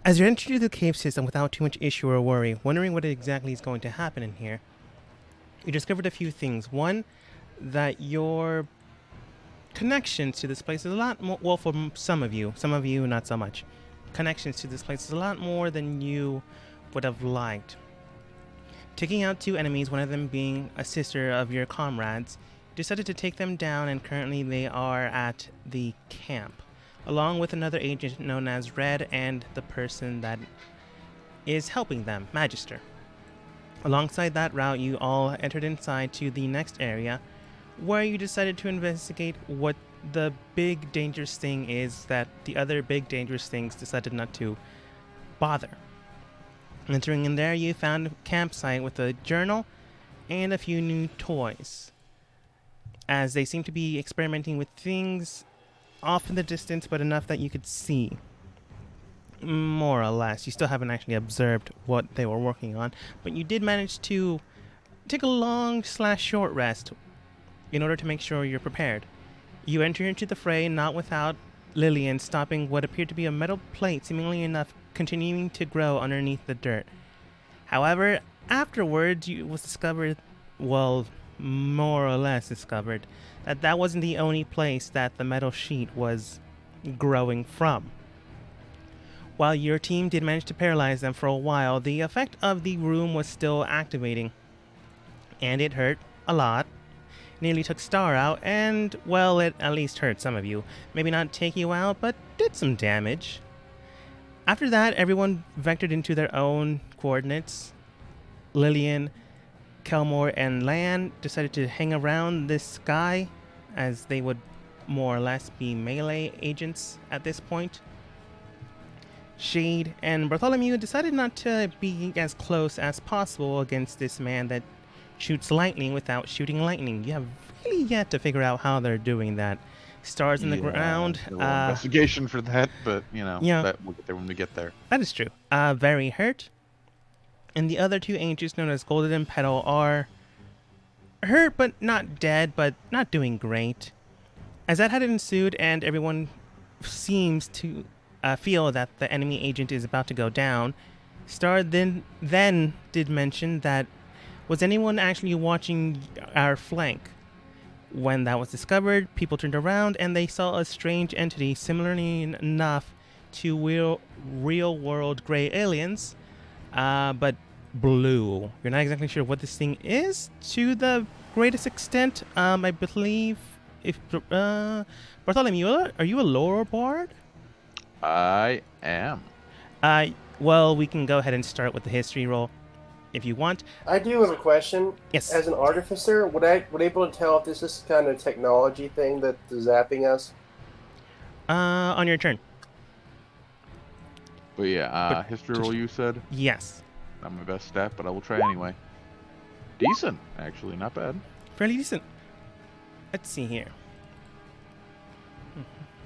As you enter the cave system without too much issue or worry, wondering what exactly is going to happen in here, you discovered a few things. One, that your connections to this place is a lot more, well, for some of you, not so much. Connections to this place is a lot more than you would have liked. Taking out two enemies, one of them being a sister of your comrades, decided to take them down, and currently they are at the camp, along with another agent known as Red and the person that is helping them, Magister. Alongside that route, you all entered inside to the next area, where you decided to investigate what the big dangerous thing is that the other big dangerous things decided not to bother. Entering in there, you found a campsite with a journal and a few new toys, as they seem to be experimenting with things off in the distance, but enough that you could see. More or less. You still haven't actually observed what they were working on, but you did manage to take a long/short rest in order to make sure you're prepared. You enter into the fray not without Lillian stopping what appeared to be a metal plate, seemingly enough continuing to grow underneath the dirt. However, afterwards, it was discovered, well, more or less discovered, that that wasn't the only place that the metal sheet was growing from. While your team did manage to paralyze them for a while, the effect of the room was still activating, and it hurt a lot. Nearly took Star out, and, well, it at least hurt some of you. Maybe not take you out, but did some damage. After that, everyone vectored into their own coordinates. Lillian, Kelmore, and Lan decided to hang around this guy, as they would more or less be melee agents at this point. Shade and Bartholomew decided not to be as close as possible against this man that shoots lightning without shooting lightning. You have really yet to figure out how they're doing that. Stars in the ground. A little investigation for that, but Yeah. that we'll get there when we get there. That is true. Very hurt. And the other two angels, known as Golden and Petal, are hurt but not dead, but not doing great. As that had ensued, and everyone seems to feel that the enemy agent is about to go down, Star then did mention that, was anyone actually watching our flank? When that was discovered, people turned around and they saw a strange entity similarly enough to real-world gray aliens, but blue. You're not exactly sure what this thing is to the greatest extent. I believe if Bartholomew, are you a lore bard? I am. Well, we can go ahead and start with the history roll if you want. I do have a question. Yes. As an artificer, would I be able to tell if this is kind of technology thing that is zapping us? On your turn. But yeah, history roll you said? Yes. Not my best stat, but I will try anyway. Decent, actually, not bad. Fairly decent. Let's see here.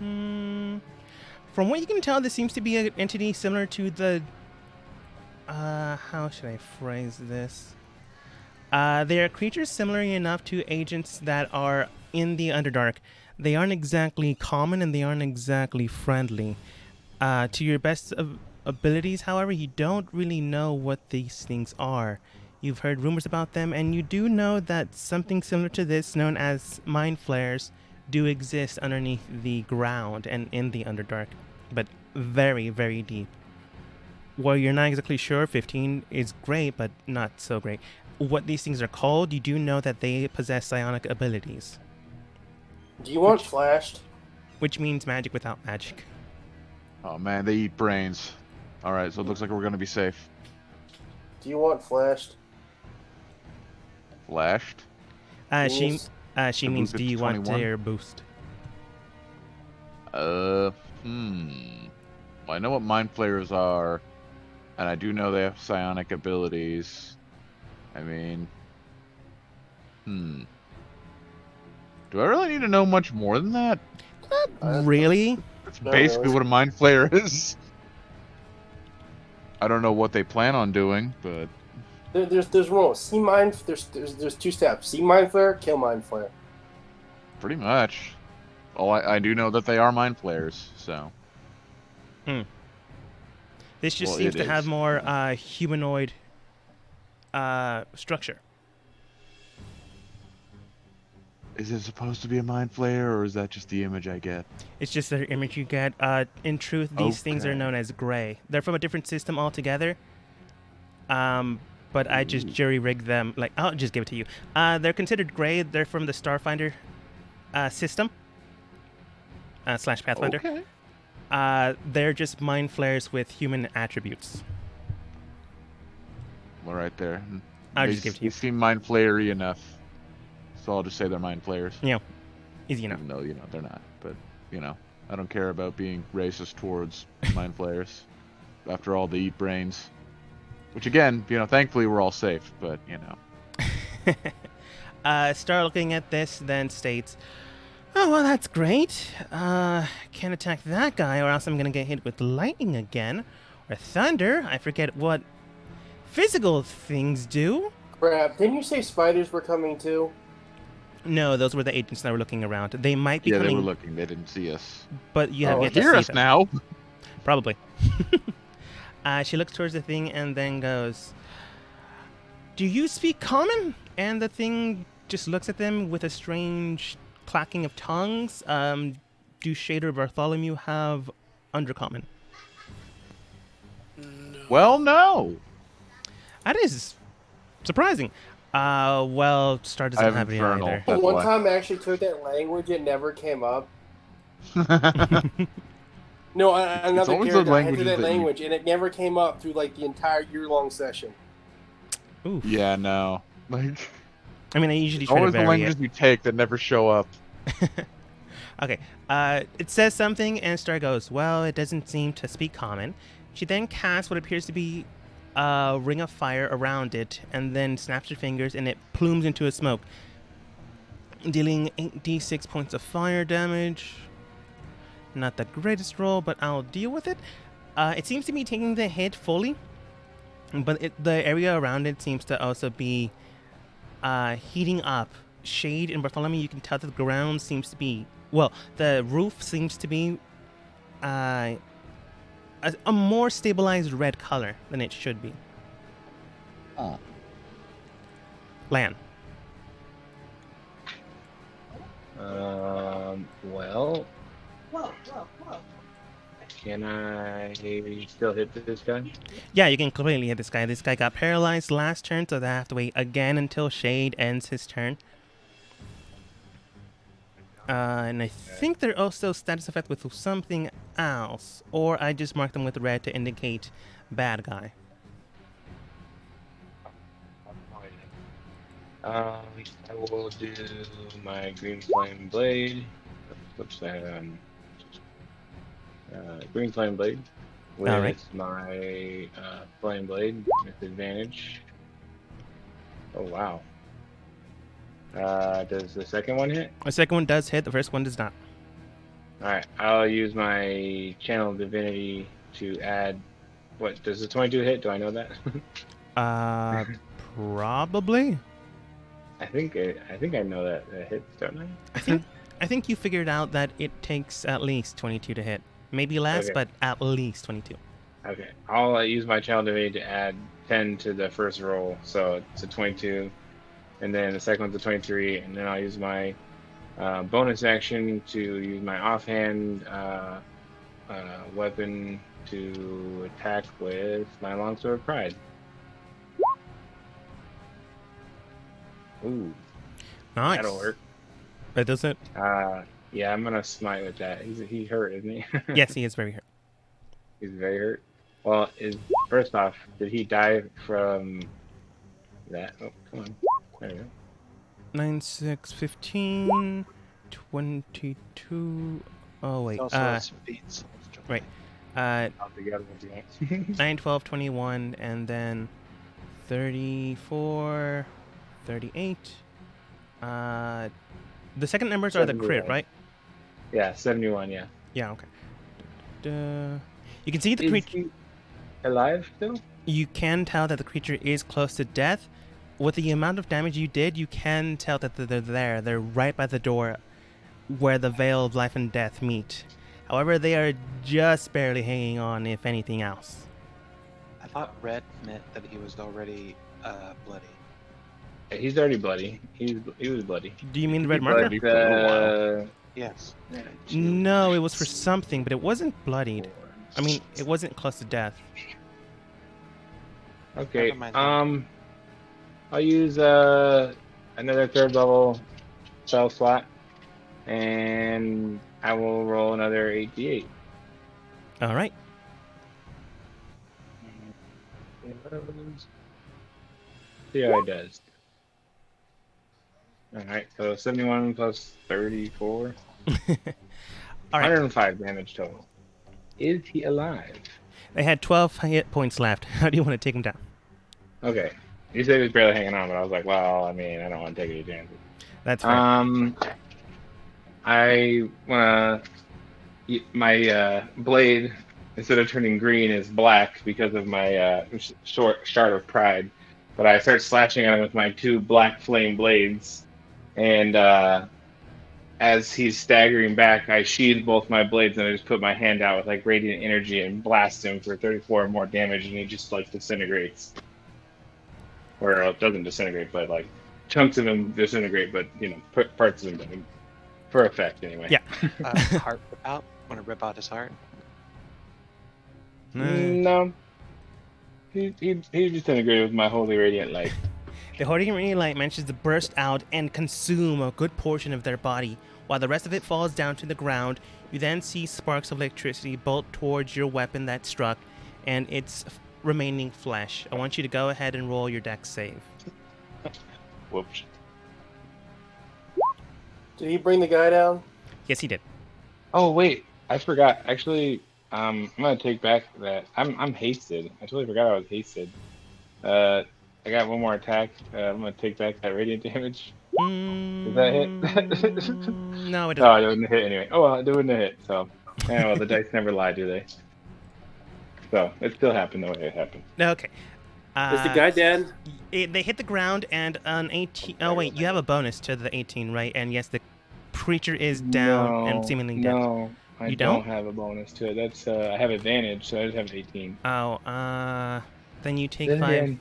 From what you can tell, this seems to be an entity similar to the... how should I phrase this? They are creatures similar enough to agents that are in the Underdark. They aren't exactly common and they aren't exactly friendly. To your best of abilities, however, you don't really know what these things are. You've heard rumors about them, and you do know that something similar to this, known as mind flares, do exist underneath the ground and in the Underdark, but very, very deep. Well, you're not exactly sure. 15 is great, but not so great. What these things are called, you do know that they possess psionic abilities. Do you want flashed? Which means magic without magic. Oh man, they eat brains. Alright, so it looks like we're gonna be safe. Do you want flashed? Flashed? She means, do you want 21? their boost? Well, I know what mind flayers are, and I do know they have psionic abilities. I mean, do I really need to know much more than that? Really? That's No, basically no. what a mind flayer is. I don't know what they plan on doing, but There's one. See mind. There's two steps. See mind flare. Kill mind flare. pretty much. I do know that they are mind flayers, so. This just Well, seems it to have is. more humanoid structure. Is it supposed to be a mind flayer, or is that just the image I get? It's just the image you get. In truth, these things are Okay. known as gray. They're from a different system altogether. But I just Ooh. jury-rigged them. Like, I'll just give it to you. They're considered gray. They're from the Starfinder system slash Pathfinder. Okay. They're just mind flayers with human attributes. Well, right there. I'll They just give it to you. seem mind flayery enough, so I'll just say they're mind flayers. Easy enough. Even though they're not. But I don't care about being racist towards mind flayers. After all, they eat brains. Which again, thankfully we're all safe. But Star looking at this then states, "Oh well, that's great. Can't attack that guy, or else I'm gonna get hit with lightning again, or thunder. I forget what physical things do." Crap! Didn't you say spiders were coming too? No, those were the agents that were looking around. They might be yeah, coming, they were looking. They didn't see us. but you have Oh, yet to Hear see us them. now. Probably. She looks towards the thing and then goes, "Do you speak common?" And the thing just looks at them with a strange clacking of tongues. Do Shader Bartholomew have Undercommon? Well, no. That is surprising. Well, Star I doesn't have have it Infernal. either. That's One why. time I actually took that language, it never came up. No, another always the character. I had to languages do that that you- language, and it never came up through like the entire year-long session. Oof. Yeah, no. Like, I mean, I usually try to always the vary languages it. you take that never show up. Okay. It says something, and Star goes, "Well, it doesn't seem to speak common." She then casts what appears to be a ring of fire around it, and then snaps her fingers, and it plumes into a smoke, dealing 8d6 points of fire damage. Not the greatest roll, but I'll deal with it. It seems to be taking the hit fully, but the area around it seems to also be heating up. Shade and Bartholomew, you can tell that the ground seems to be, well, the roof seems to be a more stabilized red color than it should be. Oh. Lan. Well, can I still hit this guy? Yeah, you can clearly hit this guy. This guy got paralyzed last turn, so they have to wait again until Shade ends his turn. And I think they're also status effect with something else, or I just marked them with red to indicate bad guy. I will do my green flame blade. What's that? Green flame blade with Alright. my flame blade with advantage. Oh wow! Does the second one hit? The second one does hit, the first one does not. All right, I'll use my channel divinity to add. What does the 22 hit? Do I know that? Probably. I think I know that hits, don't I? I think you figured out that it takes at least 22 to hit. Maybe less, Okay. but at least 22. Okay, I'll use my channel divinity to add 10 to the first roll, so it's a 22, and then the second one's a 23, and then I'll use my bonus action to use my offhand weapon to attack with my longsword pride. Ooh, Nice. that'll work. That does it. Yeah, I'm gonna smite with that. He's hurt, isn't he? Yes, he is very hurt. He's very hurt. Well, first off, did he die from that? Oh, come on. There we go. 9, 6, 15, 22. Oh, wait. Also has some beats. Right. Altogether, if you want. 9, 12, 21, and then 34, 38. The second numbers are the crit, 71. right? Yeah, 71. Yeah. Yeah, okay. You can see the Is creature. he alive still? You can tell that the creature is close to death. With the amount of damage you did, you can tell that they're there. They're right by the door where the veil of life and death meet. However, they are just barely hanging on, if anything else. thought red meant that he was already bloody. Yeah, he's already bloody. He was bloody. Do you mean the He red marker? bloody for a little while. Yes. No, it was for something, but it wasn't bloodied. I mean, it wasn't close to death. Okay. Never mind that. I'll use another third level spell slot, and I will roll another 8d8. All right. See how it does. Alright, so 71 plus 34. All right. 105 damage total. Is he alive? They had 12 hit points left. How do you want to take him down? Okay. You said he was barely hanging on, but I was like, well, I mean, I don't want to take any chances. That's fair. I wanna. My blade, instead of turning green, is black because of my short shard of pride. But I start slashing at him with my two black flame blades, and as he's staggering back, I sheathe both my blades and I just put my hand out with like radiant energy and blast him for 34 more damage, and he just like disintegrates. Or it doesn't disintegrate, but like chunks of him disintegrate, but you know, parts of him for effect anyway. Yeah. Heart rip out? Want to rip out his heart? No. He disintegrated with my holy radiant light. The Holy Radiant Light manages to burst out and consume a good portion of their body, while the rest of it falls down to the ground. You then see sparks of electricity bolt towards your weapon that struck, and its remaining flesh. I want you to go ahead and roll your dex save. Whoops. Did he bring the guy down? Yes, he did. Oh wait, I forgot. Actually, I'm gonna take back that I'm hasted. I totally forgot I was hasted. I got one more attack. I'm gonna take back that radiant damage. Does that hit? No, it No, doesn't. it wouldn't hit anyway. Oh well, it wouldn't hit. So, yeah, well, the dice never lie, do they? So it still happened the way it happened. Okay. Is the guy dead? They hit the ground, and an 18. Oh wait, you have a bonus to the 18, right? And yes, the creature is down and seemingly dead. No, I You don't don't? have a bonus to it. That's I have advantage, so I just have 18. Oh, then you take Then 5. again,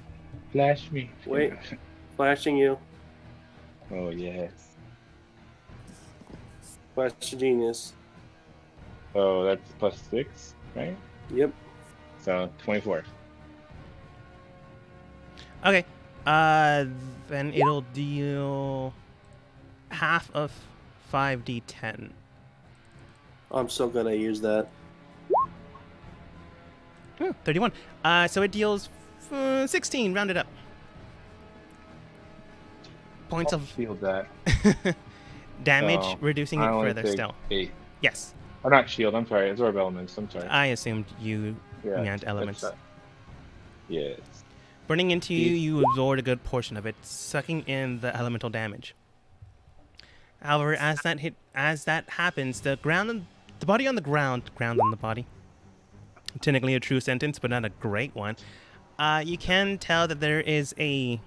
flash me. Wait. Flashing you. Oh yes. Flash genius. So that's plus 6, right? Yep. So 24. Okay. Then it'll deal half of 5d10. I'm so gonna use that. 31. So it deals 16, rounded up. Points I'll of shield that. damage, So, reducing I it only further take still. 8. Yes. Or not shield, I'm sorry. Absorb elements, I'm sorry. I assumed you Yeah, meant elements. that's yes. Burning into you, you absorb a good portion of it, sucking in the elemental damage. However, as that happens, the body on the ground on the body. Technically a true sentence, but not a great one. You can tell that there is a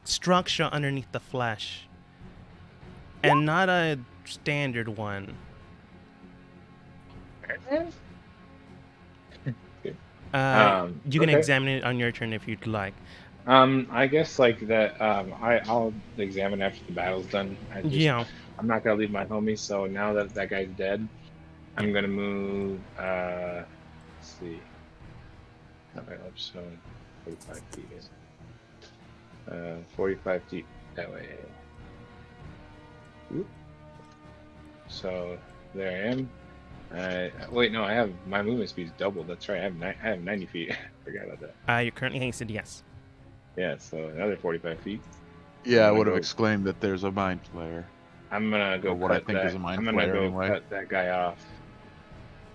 structure underneath the flesh, and not a standard one. You can Okay. examine it on your turn if you'd like. I guess like that. I'll examine after the battle's done. Yeah. I'm not gonna leave my homies. So now that that guy's dead, I'm gonna move. Let's see. Okay, so 45 feet. 45 feet that way. Oop. So there I am. Wait, no, I have my movement speed's doubled. That's right. I have 90 feet. Forgot about that. You're currently hasted, yes. Yeah, so another 45 feet. Yeah, I I'm gonna would have go- exclaimed that there's a mind flayer. I'm gonna go Or what I cut think that. is a mind I'm gonna flayer go anyway. cut that guy off.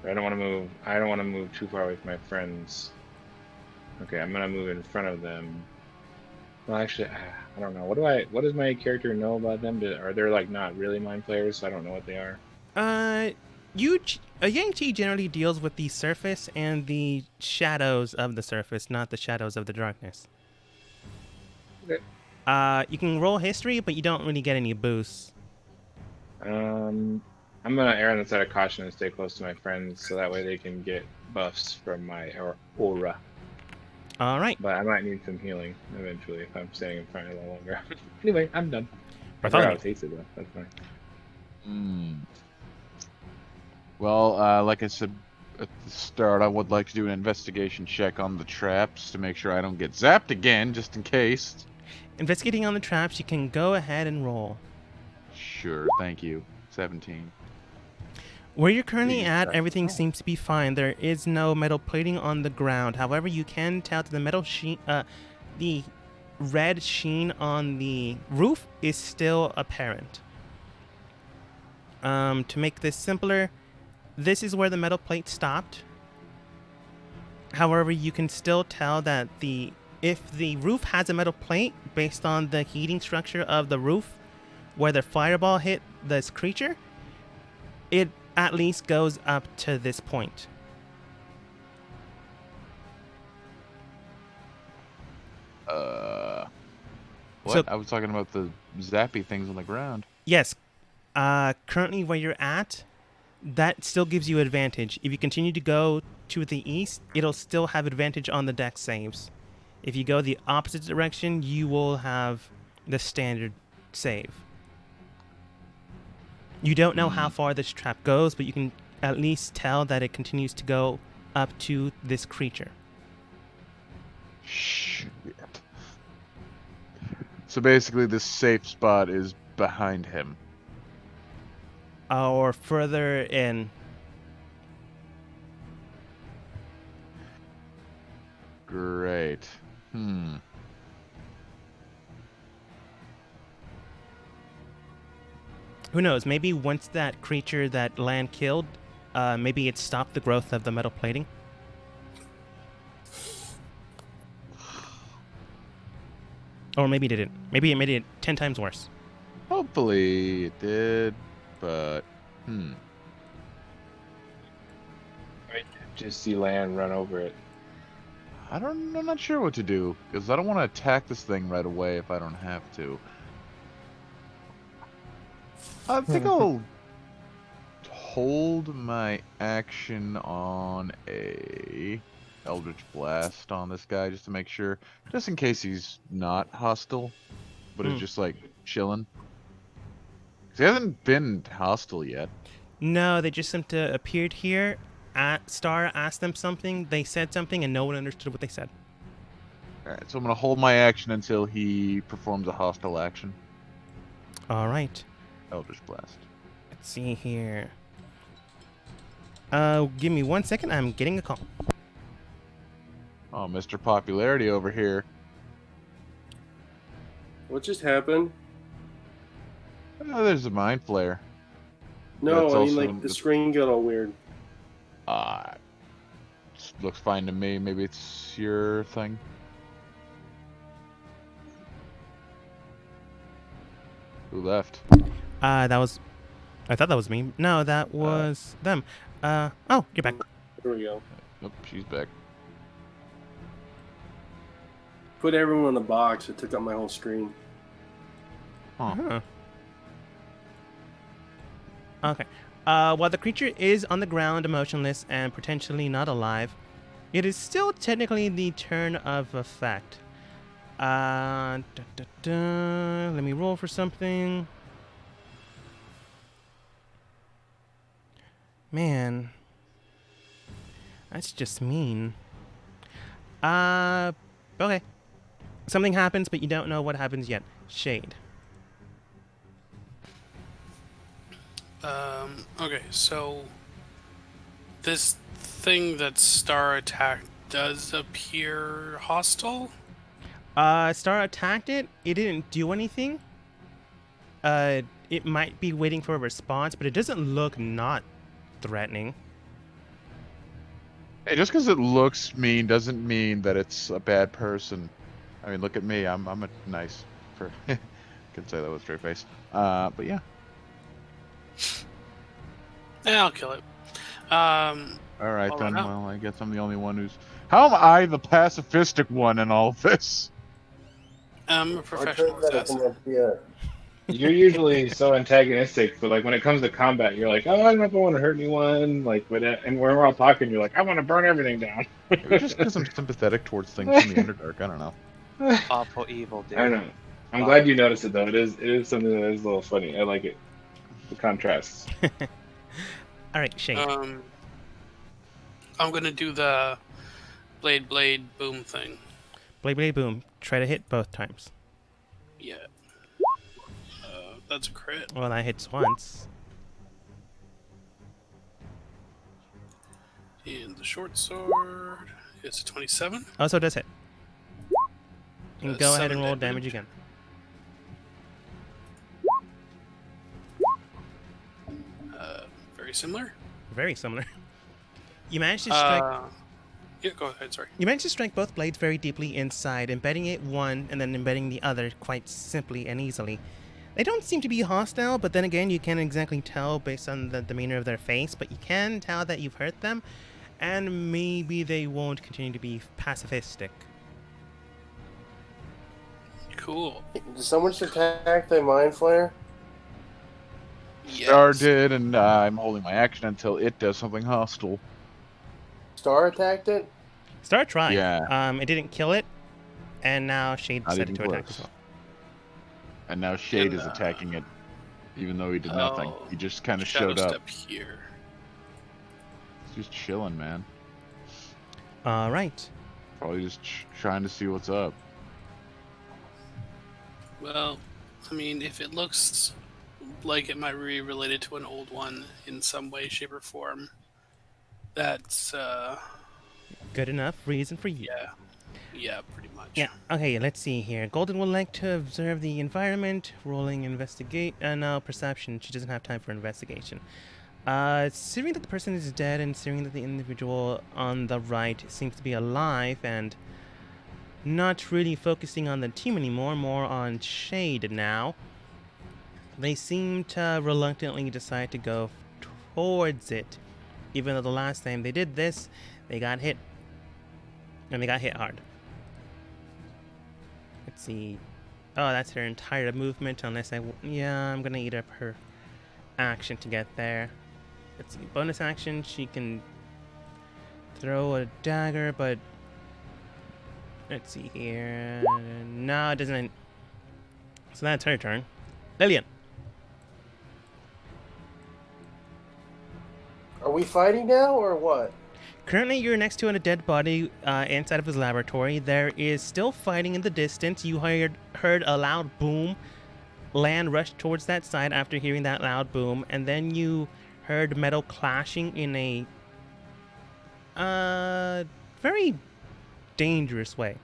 I don't want to move. I don't want to move too far away from my friends. Okay, I'm gonna move in front of them. Well, actually, I don't know. What does my character know about them? Are they like not really mind flayers? So I don't know what they are. Yang Chi generally deals with the surface and the shadows of the surface, not the shadows of the darkness. Okay. You can roll history, but you don't really get any boosts. I'm gonna err on the side of caution and stay close to my friends, so that way they can get buffs from my aura. All right. But I might need some healing eventually if I'm standing in front of the longer. Anyway, I'm done. I forgot Bartholomew. how it tasted though. That's fine. Well, like I said at the start, I would like to do an investigation check on the traps to make sure I don't get zapped again, just in case. Investigating on the traps, you can go ahead and roll. Sure, thank you. 17. Where you're currently Please, at, sir. everything seems to be fine. There is no metal plating on the ground. However, you can tell that the metal sheen, the red sheen on the roof is still apparent. To make this simpler, this is where the metal plate stopped. However, you can still tell that if the roof has a metal plate, based on the heating structure of the roof, where the fireball hit this creature, it at least goes up to this point. What? So- I was talking about the zappy things on the ground. Yes, currently where you're at, that still gives you advantage. If you continue to go to the east, it'll still have advantage on the dex saves. If you go the opposite direction, you will have the standard save. You don't know how far this trap goes, but you can at least tell that it continues to go up to this creature. Shit. So basically, this safe spot is behind him. Or further in. Great. Who knows? Maybe once that creature that Lan killed, maybe it stopped the growth of the metal plating. Or maybe it didn't. Maybe it made it 10 times worse. Hopefully it did, but I just see land run over it. I'm not sure what to do, because I don't want to attack this thing right away if I don't have to. I think I'll hold my action on a Eldritch Blast on this guy just to make sure, just in case he's not hostile, but is just like chilling. 'Cause he hasn't been hostile yet. No, they just seem to appeared here. Star asked them something, they said something, and no one understood what they said. Alright, so I'm gonna hold my action until he performs a hostile action. All right. Eldritch Blast. Let's see here. Give me 1 second. I'm getting a call. Oh, Mr. Popularity over here. What just happened? Oh, there's a Mind Flare. No, That's I mean also like the screen got all weird. Looks fine to me. Maybe it's your thing. Who left? I thought that was me. No, that was them. Oh, you're back. There we go. Nope, she's back. Put everyone in the box. It took up my whole screen. Huh. Okay. While the creature is on the ground, motionless, and potentially not alive, it is still technically the turn of effect. Let me roll for something. Man. That's just mean. Okay. Something happens, but you don't know what happens yet. Shade. Okay, so this thing that Star attacked does appear hostile? Star attacked it. It didn't do anything. It might be waiting for a response, but it doesn't look not threatening. Hey, just because it looks mean doesn't mean that it's a bad person. I mean, look at me. I'm a nice for. Couldn't say that with a straight face. But yeah. Yeah, I'll kill it. All right All then. right. Well, I guess I'm the only one who's. How am I the pacifistic one in all of this? I'm a I professional turned that assassin. up, yeah. You're usually so antagonistic, but like when it comes to combat, you're like, oh, I don't know if I want to hurt anyone. Like, but and when we're all talking, you're like, I want to burn everything down. Maybe just because I'm sympathetic towards things from the Underdark. I don't know. Awful evil, dude. I don't know. I'm glad you noticed it though. It is something that is a little funny. I like it. The contrasts. All right, Shade. I'm gonna do the blade boom thing. Blade, boom. Try to hit both times. Yeah. That's a crit. Well, that hits once. And the short sword is a 27. Also does hit. And go ahead and 7 roll damage again. Very similar. Very similar. You managed to strike. Yeah, go ahead. Sorry. You managed to strike both blades very deeply inside, embedding it one and then embedding the other quite simply and easily. They don't seem to be hostile, but then again, you can't exactly tell based on the demeanor of their face, but you can tell that you've hurt them, and maybe they won't continue to be pacifistic. Cool. Did someone just attack the Mind Flare? Yes. Star did, and I'm holding my action until it does something hostile. Star attacked it? Star tried. Yeah. It didn't kill it, and now Shade Not decided even to attack close. as well. And now Shade And, is attacking it, even though he did nothing. Oh, He just kind of Shadow showed up. Step here. He's just chilling, man. All right. Probably just trying to see what's up. Well, I mean, if it looks like it might be related to an old one in some way, shape, or form, that's Good enough reason for you. yeah, pretty much. Yeah. Okay, let's see here. Golden would like to observe the environment, rolling investigate, no, perception. She doesn't have time for investigation. Seeing that the person is dead and seeing that the individual on the right seems to be alive and not really focusing on the team anymore, more on Shade now, they seem to reluctantly decide to go towards it. Even though the last time they did this, they got hit. And they got hit hard. Let's see. Oh, that's her entire movement, unless yeah, I'm gonna eat up her action to get there. Let's see. Bonus action, she can throw a dagger, but let's see here. No, it doesn't. So that's her turn. Lillian. Are we fighting now or what? Currently, you're next to a dead body inside of his laboratory. There is still fighting in the distance. You heard a loud boom. Lan rushed towards that side after hearing that loud boom, and then you heard metal clashing in a very dangerous way.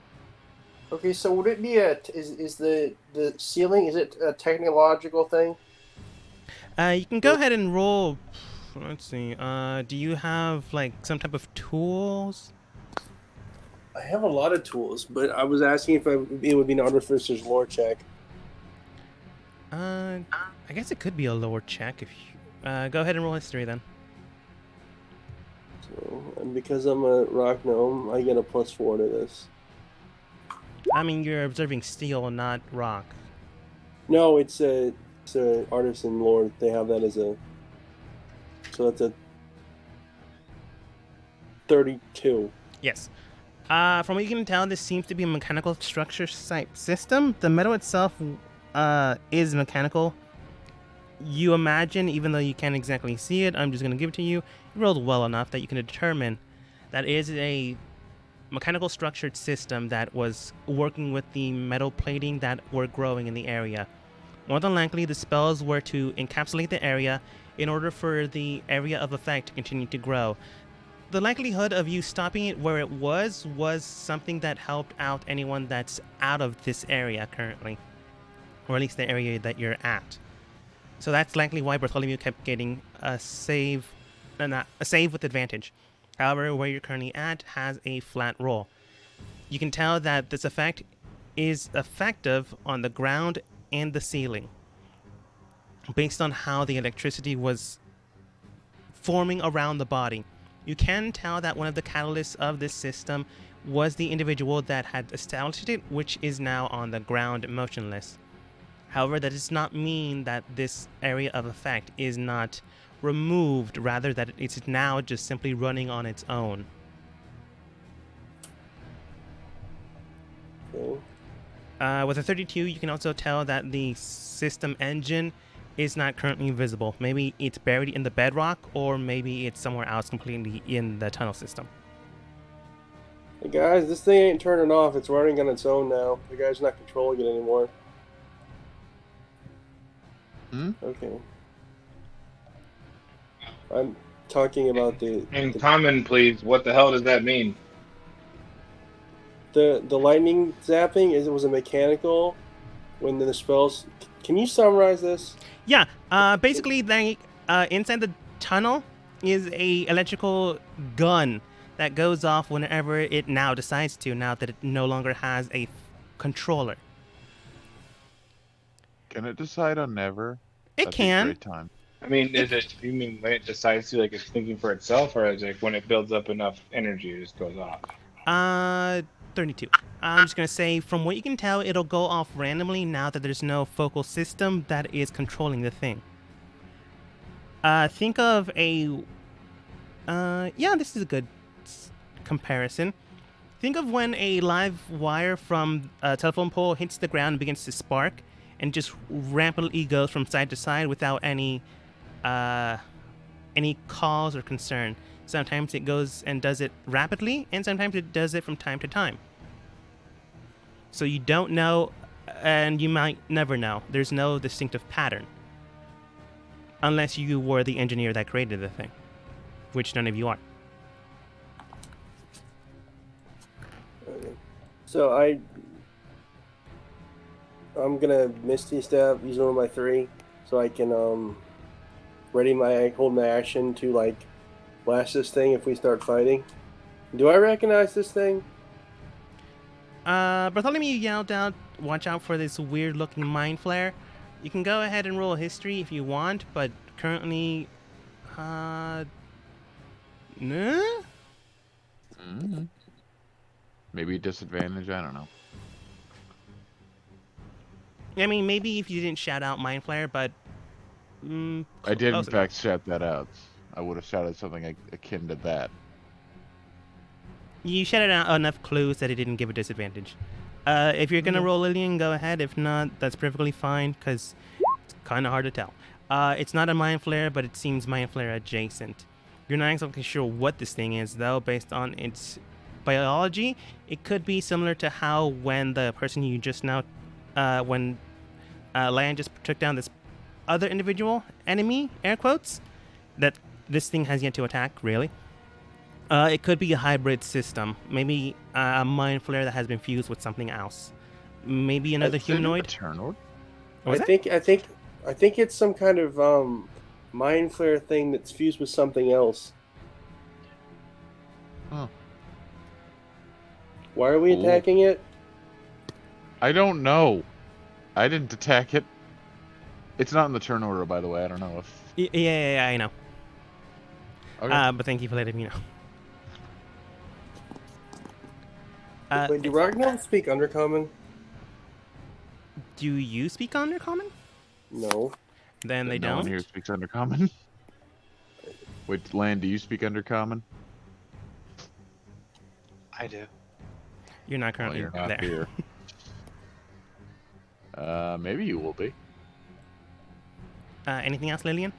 Okay, so would it be is the ceiling, is it a technological thing? You can go ahead and roll. Let's see. Do you have like some type of tools? I have a lot of tools, but I was asking if it would be an Artificer's lore check. I guess it could be a lower check if you go ahead and roll history then. So, and because I'm a rock gnome, I get a +4 to this. I mean, you're observing steel, not rock. No, it's a artisan lore. They have that as a. So that's a 32. Yes. From what you can tell, this seems to be a mechanical structure type system. The metal itself is mechanical. You imagine, even though you can't exactly see it, I'm just going to give it to you. You rolled well enough that you can determine that is a mechanical structured system that was working with the metal plating that were growing in the area. More than likely, the spells were to encapsulate the area in order for the area of effect to continue to grow. The likelihood of you stopping it where it was something that helped out anyone that's out of this area currently, or at least the area that you're at. So that's likely why Bartholomew kept getting a save with advantage. However, where you're currently at has a flat roll. You can tell that this effect is effective on the ground and the ceiling, based on how the electricity was forming around the body. You can tell that one of the catalysts of this system was the individual that had established it, which is now on the ground motionless. However, that does not mean that this area of effect is not removed, rather that it's now just simply running on its own. Okay. With a 32, you can also tell that the system engine is not currently visible. Maybe it's buried in the bedrock, or maybe it's somewhere else completely in the tunnel system. Hey guys, this thing ain't turning off. It's running on its own now. The guy's not controlling it anymore. Okay. I'm talking about In common, please. What the hell does that mean? the lightning zapping. It was a mechanical when the spells. Can you summarize this? Yeah, basically, inside the tunnel is a electrical gun that goes off whenever it now decides to, now that it no longer has a controller. Can it decide on never? It That'd be a can. great time. I mean, is it? You mean when it decides to, like, it's thinking for itself, or is it when it builds up enough energy, it just goes off? 32. I'm just gonna say, from what you can tell, it'll go off randomly now that there's no focal system that is controlling the thing. Think of a. Yeah, this is a good comparison. Think of when a live wire from a telephone pole hits the ground and begins to spark, and just rampantly goes from side to side without any cause or concern. Sometimes it goes and does it rapidly, and sometimes it does it from time to time. So you don't know, and you might never know. There's no distinctive pattern. Unless you were the engineer that created the thing, which none of you are. So I'm gonna Misty Step, use one of my 3, so I can hold my action to like blast this thing if we start fighting. Do I recognize this thing? Bartholomew yelled out, "Watch out for this weird-looking mind flare." You can go ahead and roll a history if you want, but currently, nah? Maybe disadvantage. I don't know. I mean, maybe if you didn't shout out mind flare, but I did, in close fact, shout that out. I would have shouted something akin to that. you shouted out enough clues that it didn't give a disadvantage. If you're gonna roll Lillian, go ahead. If not, that's perfectly fine, because it's kind of hard to tell. It's not a mind flare, but it seems mind flare adjacent. You're not exactly sure what this thing is, though, based on its biology. It could be similar to how when the person you just now, when Lion just took down this other individual enemy, air quotes, that this thing has yet to attack, really. It could be a hybrid system. Maybe a mind flare that has been fused with something else. Maybe another humanoid. Eternal? What was I that? think it's some kind of mind flare thing that's fused with something else. Huh. Why are we Cool. attacking it? I don't know. I didn't attack it. It's not in the turn order, by the way. I don't know if. Yeah, I know. Okay. But thank you for letting me know. Wait, do Ragnar speak Undercommon? Do you speak Undercommon? No. Then they no don't. one here speaks Undercommon. Wait, Land, do you speak Undercommon? I do. You're not Well, currently you're not there. here. Maybe you will be. Anything else, Lillian?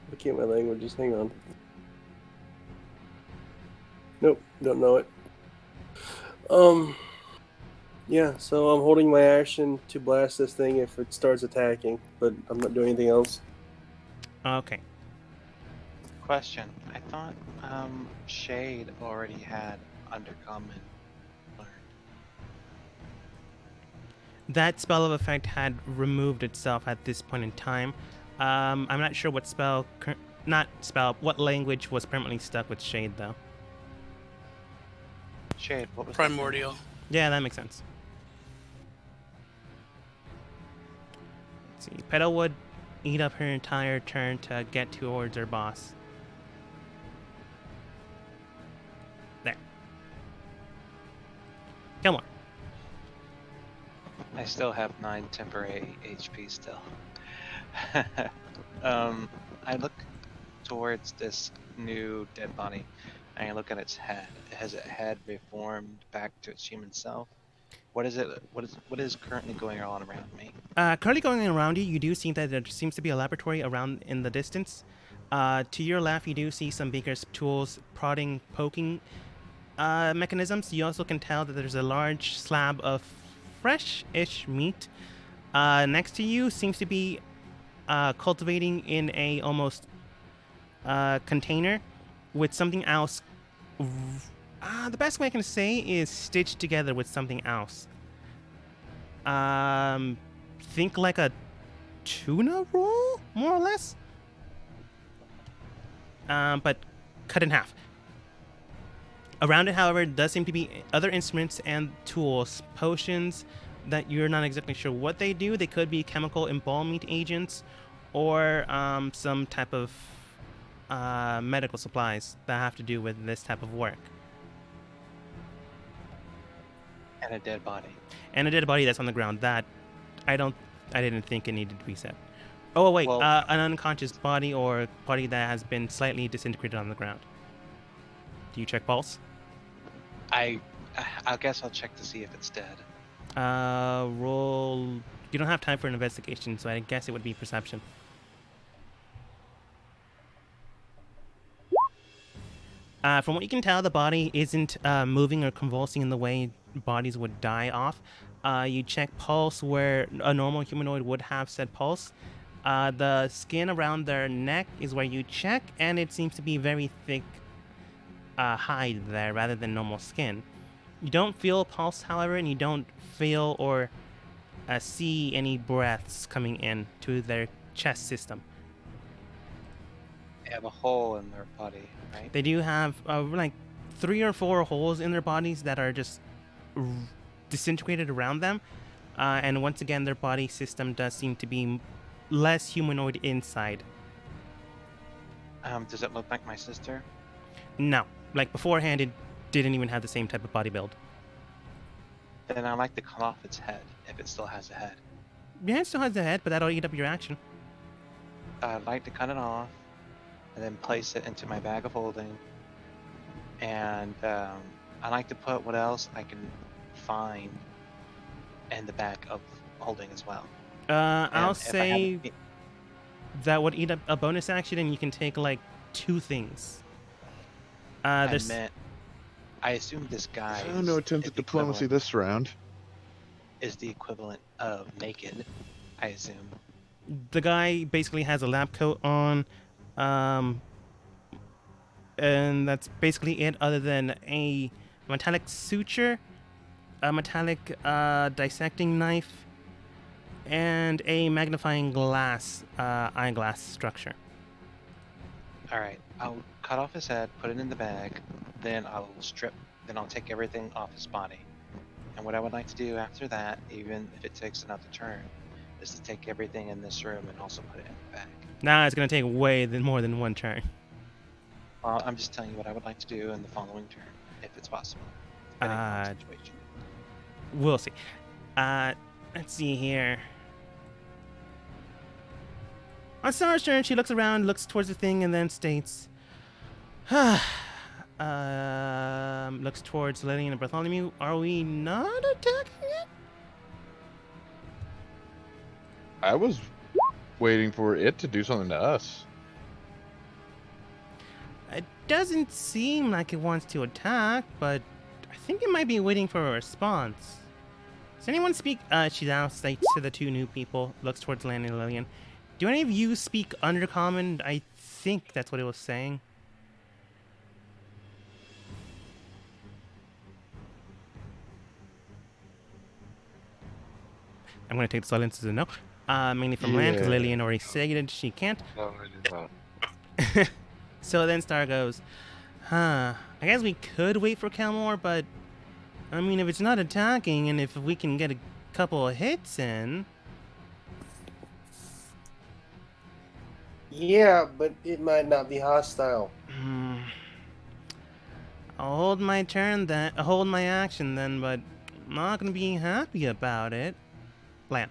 Looking at my languages, hang on. Nope, don't know it. Yeah, so I'm holding my action to blast this thing if it starts attacking, but I'm not doing anything else. Okay. Question. I thought Shade already had Undercommon learned. That spell of effect had removed itself at this point in time. I'm not sure what what language was permanently stuck with Shade, though. Shade, what was Primordial. Yeah, that makes sense. Let's see. Petal would eat up her entire turn to get towards her boss. There. Come on. I still have 9 temporary HP still. I look towards this new dead body, and I look at its head. Has it head reformed back to its human self? What is it? What is currently going on around me? Currently going around you, you do see that there seems to be a laboratory around in the distance. To your left, you do see some baker's tools, prodding, poking mechanisms. You also can tell that there's a large slab of fresh-ish meat. Next to you seems to be cultivating in a almost container with something else. The best way I can say is stitched together with something else. Think like a tuna roll, more or less. But cut in half. Around it, however, does seem to be other instruments and tools, potions that you're not exactly sure what they do. They could be chemical embalming agents or some type of medical supplies that have to do with this type of work. And a dead body. And a dead body that's on the ground. That I didn't think it needed to be said. Oh wait, Well- an unconscious body or body that has been slightly disintegrated on the ground. Do you check pulse? I guess I'll check to see if it's dead. Roll. You don't have time for an investigation, so I guess it would be perception. From what you can tell, the body isn't moving or convulsing in the way bodies would die off. You check pulse where a normal humanoid would have said pulse. The skin around their neck is where you check, and it seems to be very thick hide there rather than normal skin. You don't feel pulse, however, and you don't feel or see any breaths coming in to their chest system. They have a hole in their body, right? They do have like 3 or 4 holes in their bodies that are just disintegrated around them. And once again, their body system does seem to be less humanoid inside. Does it look like my sister? No. Like beforehand, it didn't even have the same type of body build. Then I like to cut off its head if it still has a head. Yeah, it still has a head, but that'll eat up your action. I'd like to cut it off and then place it into my bag of holding. And I like to put what else I can find in the bag of holding as well. I'll And if I say haven't- that would eat up a bonus action, and you can take like 2 things. There's I assume this guy So no attempted diplomacy this round. is the equivalent of naked, I assume. the guy basically has a lab coat on, and that's basically it. Other than a metallic suture, a metallic dissecting knife, and a magnifying glass eyeglass structure. Alright, I'll cut off his head, put it in the bag, then I'll take everything off his body. And what I would like to do after that, even if it takes another turn, is to take everything in this room and also put it in the bag. Now it's gonna take way more than 1 turn. Well, I'm just telling you what I would like to do in the following turn, if it's possible. Depending on the situation. We'll see. Let's see here. On Sarah's turn, she looks around, looks towards the thing, and then states, looks towards Lillian and Bartholomew. Are we not attacking it? I was waiting for it to do something to us. It doesn't seem like it wants to attack, but I think it might be waiting for a response. Does anyone speak? She now states to the 2 new people, looks towards Lan and Lillian. Do any of you speak Undercommon? I think that's what it was saying. I'm going to take the silence as a no. Mainly from Lan, because Yeah. Lillian already stated she can't. No, I did not. So then Star goes, I guess we could wait for Kelmore, but I mean, if it's not attacking and if we can get a couple of hits in. Yeah, but it might not be hostile. I'll hold my turn then, hold my action then, but I'm not gonna be happy about it. Lan.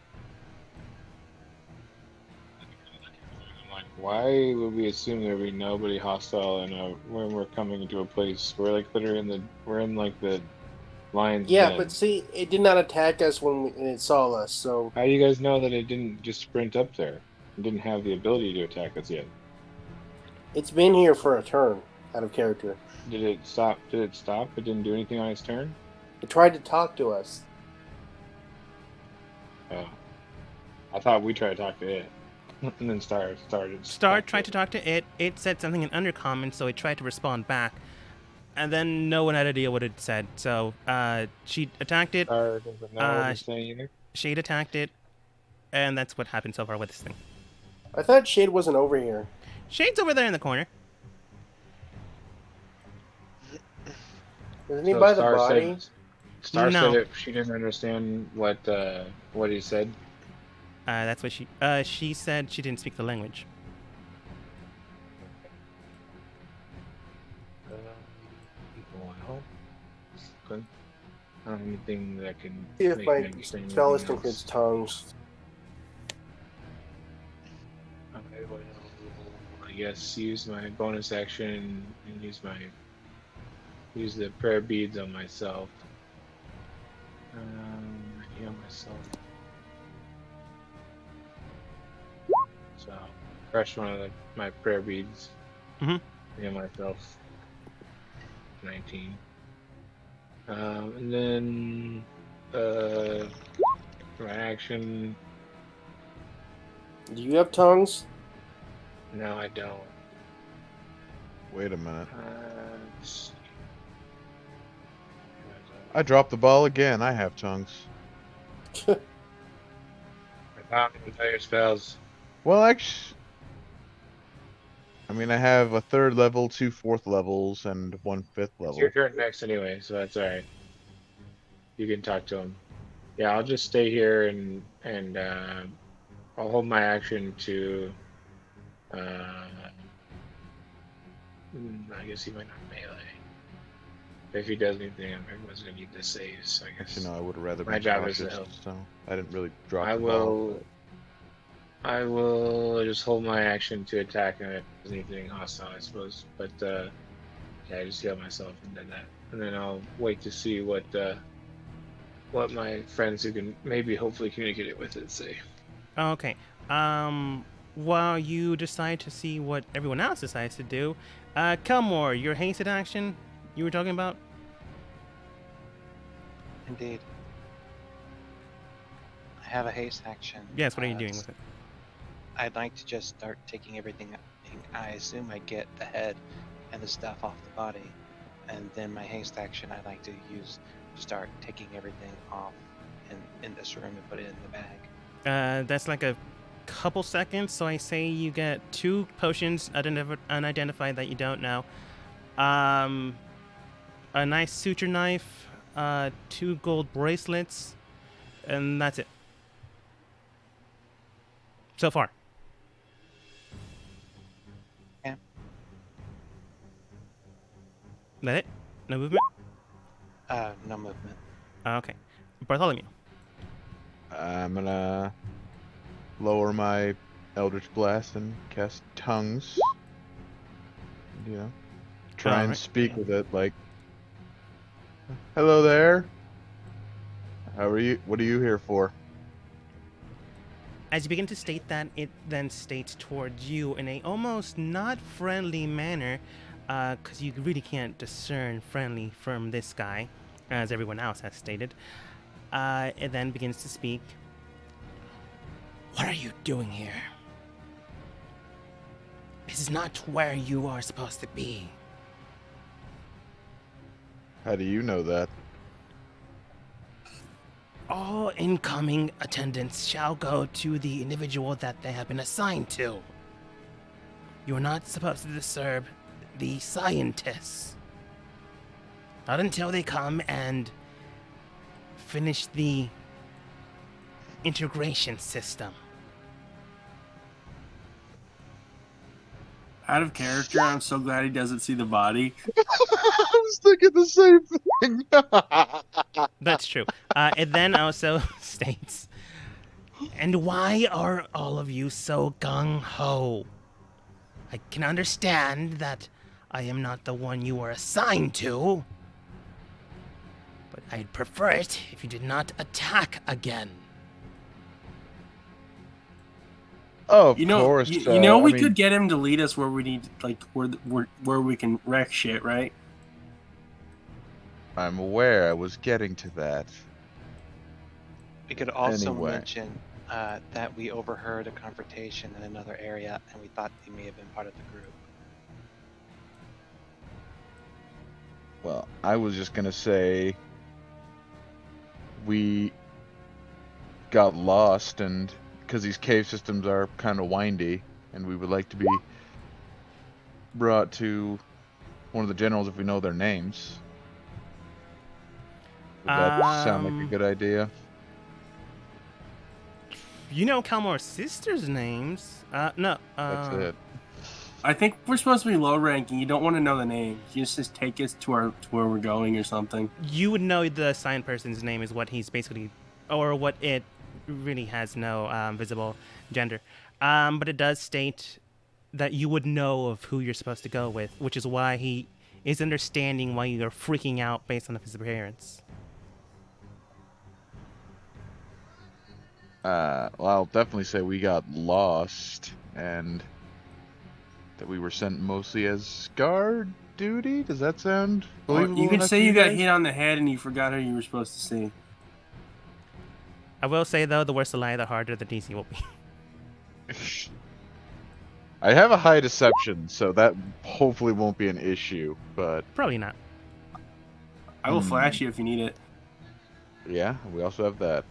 Like, why would we assume there would be nobody hostile when we're coming into a place? We're like literally in like the lion's Yeah, den. but see, it did not attack us when it saw us. So How do you guys know that it didn't just sprint up there? It didn't have the ability to attack us yet. it's been here for a turn, out of character. Did it stop? Did it stop? It didn't do anything on its turn? It tried to talk to us. Oh. I thought we tried to talk to it. And then Star tried to talk to it. It said something in Undercommon, so it tried to respond back. And then no one had idea what it said. So she attacked it. Star doesn't know what it's saying either. Shade attacked it. And that's what happened so far with this thing. I thought Shade wasn't over here. Shade's over there in the corner. Isn't he by the Star body? Star No. said if she didn't understand what he said. That's what she said. She didn't speak the language. Well, good. I don't have anything that can See if make my me understand spell anything instinct else. hits tongues. Okay, well, I guess use my bonus action and use the prayer beads on myself. Heal myself. So, crush one of my prayer beads. Mhm. Heal myself. 19. And then my action. Do you have tongues? No, I don't. Wait a minute. Let's see. I dropped the ball again. I have tongues. I found the entire spells. Well, actually, I mean, I have a 3rd level, 2 4th levels, and 1 5th It's level. your turn next anyway, so that's alright. You can talk to him. Yeah, I'll just stay here and I'll hold my action to. I guess he might not melee. If he does anything, everyone's gonna need to save. So I guess Actually, no, I would have rather my been job is to cautious, help. so I didn't really drop I the ball. will. I will just hold my action to attack him if there's anything hostile, I suppose. But yeah, I just healed myself and did that, and then I'll wait to see what my friends who can maybe hopefully communicate it with it say. Okay. While you decide to see what everyone else decides to do, Kelmore, your hasted action you were talking about? Indeed. I have a haste action. Yes, what are you doing with it? I'd like to just start taking everything. I assume I get the head and the stuff off the body, and then my haste action I'd like to use to start taking everything off in this room and put it in the bag. That's like a couple seconds, so I say you get 2 potions unidentified that you don't know. A nice suture knife, 2 gold bracelets, and that's it. So far. Yeah. That it? No movement? No movement. Okay. Bartholomew. I'm gonna lower my Eldritch Blast and cast Tongues. You know, try and Alright. speak with it like, "Hello there. How are you? What are you here for?" As you begin to state that, it then states towards you in a almost not friendly manner, because you really can't discern friendly from this guy, as everyone else has stated. It then begins to speak. What are you doing here? This is not where you are supposed to be. How do you know that? All incoming attendants shall go to the individual that they have been assigned to. You are not supposed to disturb the scientists. Not until they come and finish the integration system. Out of character, I'm so glad he doesn't see the body. I was thinking the same thing. That's true. It then also states, And why are all of you so gung-ho? I can understand that I am not the one you were assigned to, but I'd prefer it if you did not attack again. Oh, of You know, course. you know, I we mean, could get him to lead us where we need, like, where we can wreck shit, right? I'm aware. I was getting to that. We could also Anyway. mention that we overheard a confrontation in another area, and we thought they may have been part of the group. Well, I was just gonna say we got lost, and because these cave systems are kind of windy, and we would like to be brought to one of the generals if we know their names. Would that sound like a good idea? You know Kalmor's sisters' names. No. That's it. I think we're supposed to be low ranking. You don't want to know the name. You just take us to where we're going or something. You would know the assigned person's name is what he's basically, or what it really has no visible gender. But it does state that you would know of who you're supposed to go with, which is why he is understanding why you're freaking out based on his appearance. Well, I'll definitely say we got lost, and that we were sent mostly as guard duty. Does that sound Or believable? you could enough say to you got guys? hit on the head and you forgot who you were supposed to see. I will say, though, the worse the lie, the harder the DC will be. I have a high deception, so that hopefully won't be an issue. But Probably not. I will flash you if you need it. yeah, we also have that.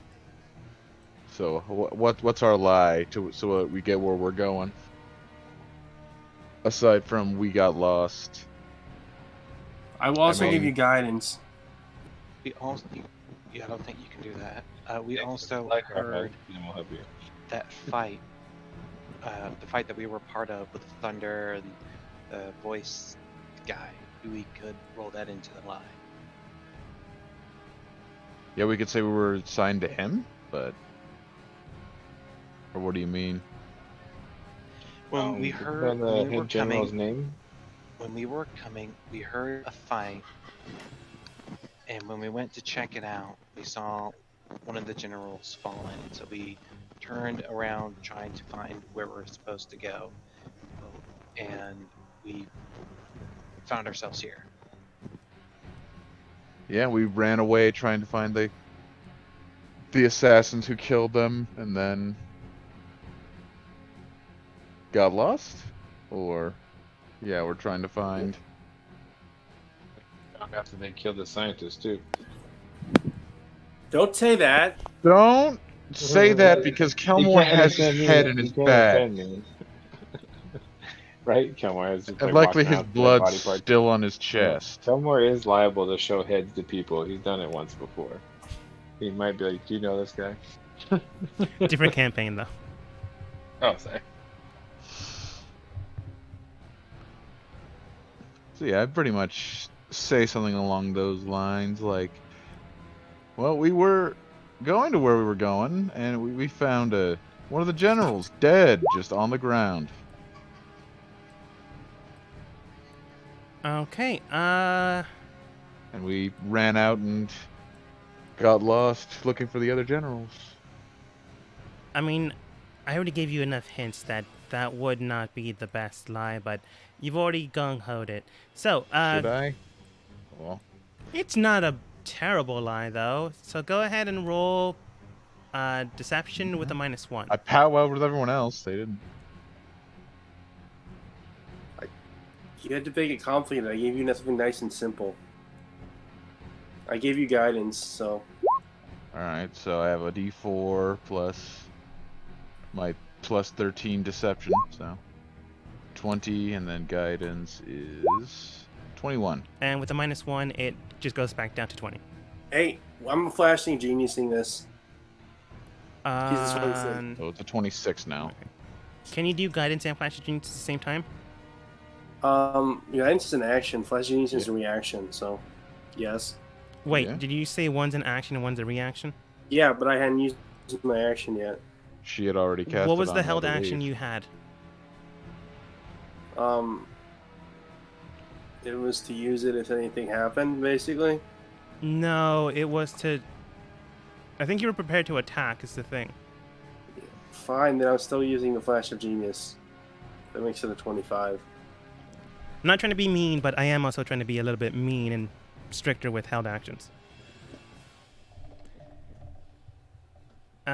So what's our lie so we get where we're going? Aside from we got lost. I will also mean- give you guidance. We also, yeah, I don't think you can do that. We also Like our heard and we'll help you. that fight, the fight that we were part of with Thunder and the voice guy. We could roll that into the lie. Yeah, we could say we were assigned to him, but or what do you mean? When we heard, On the when we were head general's coming, name. when we were coming, we heard a fight, and when we went to check it out, we saw one of the generals fallen. So we turned around trying to find where we're supposed to go, and we found ourselves here. Yeah, we ran away trying to find the assassins who killed them, and then got lost? Or yeah, we're trying to find After they killed the scientist too. Don't say that. Don't say that because You Kelmore can't has his understand me. head in You his can't bag. understand me. Right? Kelmore is just And like likely walking his around with blood's body parts. still on his chest. Kelmore is liable to show heads to people. He's done it once before. He might be like, "Do you know this guy?" Different campaign, though. Oh, sorry. So yeah, I'd pretty much say something along those lines, like, well, we were going to where we were going, and we found one of the generals dead, just on the ground. Okay, And we ran out and got lost looking for the other generals. I mean, I already gave you enough hints that that would not be the best lie, but you've already gung-hoed it. So, Should I? Well, it's not a terrible lie, though. So go ahead and roll deception with a -1. I powwowed with everyone else. They didn't. You had to make it complicated. I gave you something nice and simple. I gave you guidance, so Alright, so I have a d4 plus my plus 13 deception, so 20, and then guidance is 21. And with a -1, it just goes back down to 20. hey, I'm flashing geniusing this. Jesus, what is it? So it's a 26 now. Can you do guidance and flash of genius at the same time? Guidance is an action. Flash genius is a reaction. So, yes. Wait, Yeah. did you say one's an action and one's a reaction? Yeah, but I hadn't used my action yet. she had already cast. What was it the on, I held action believe. you had? It was to use it if anything happened, basically. No, it was to. I think you were prepared to attack. Is the thing. Fine, then I'm still using the Flash of Genius. That makes it a 25. I'm not trying to be mean, but I am also trying to be a little bit mean and stricter with held actions.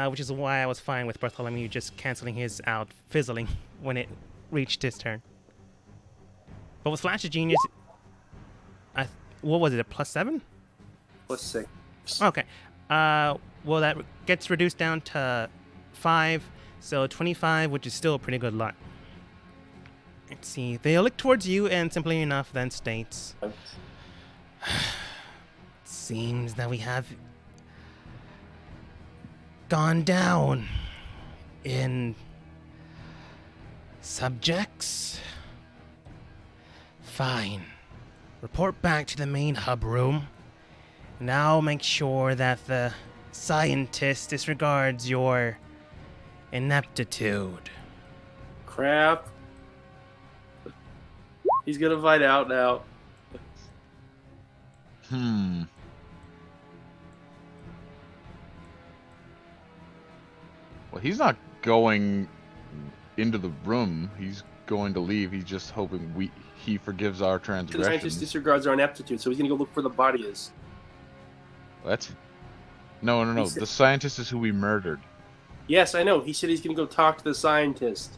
Which is why I was fine with Bartholomew just canceling his out, fizzling when it reached his turn. But with Flash of Genius, what was it? A +7? +6. Okay. Well, that gets reduced down to 5, so 25, which is still a pretty good luck. Let's see. They look towards you and simply enough then states, seems that we have gone down in subjects. Fine. Report back to the main hub room. Now make sure that the scientist disregards your ineptitude. Crap. He's gonna find out now. Well, he's not going into the room. He's going to leave. He's just hoping he forgives our The scientist transgressions. disregards our ineptitude, so he's gonna go look where the body is. What? No. He said- The scientist is who we murdered. Yes, I know. He said he's gonna go talk to the scientist.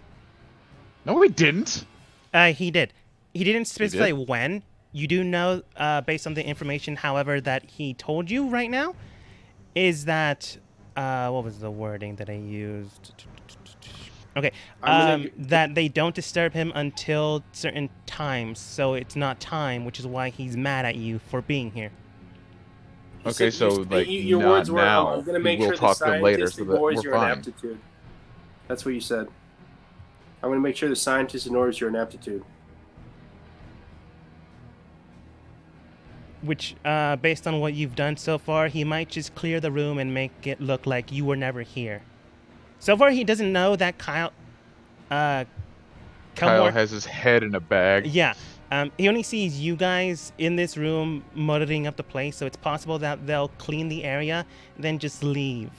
No, we didn't. He did. He didn't specify when. You do know, based on the information, however, that he told you right now, is that, what was the wording that I used? Okay, that they don't disturb him until certain times, so it's not time, which is why he's mad at you for being here. He Okay, said- so, like, your not words were, now. I'm gonna We make will sure the talk to them later scientist so that ignores we're your fine. ineptitude. That's what you said. I'm gonna make sure the scientist ignores your ineptitude. Which, based on what you've done so far, he might just clear the room and make it look like you were never here. So far, he doesn't know that Kyle Kyle has his head in a bag. Yeah. He only sees you guys in this room muddling up the place, so it's possible that they'll clean the area, then just leave.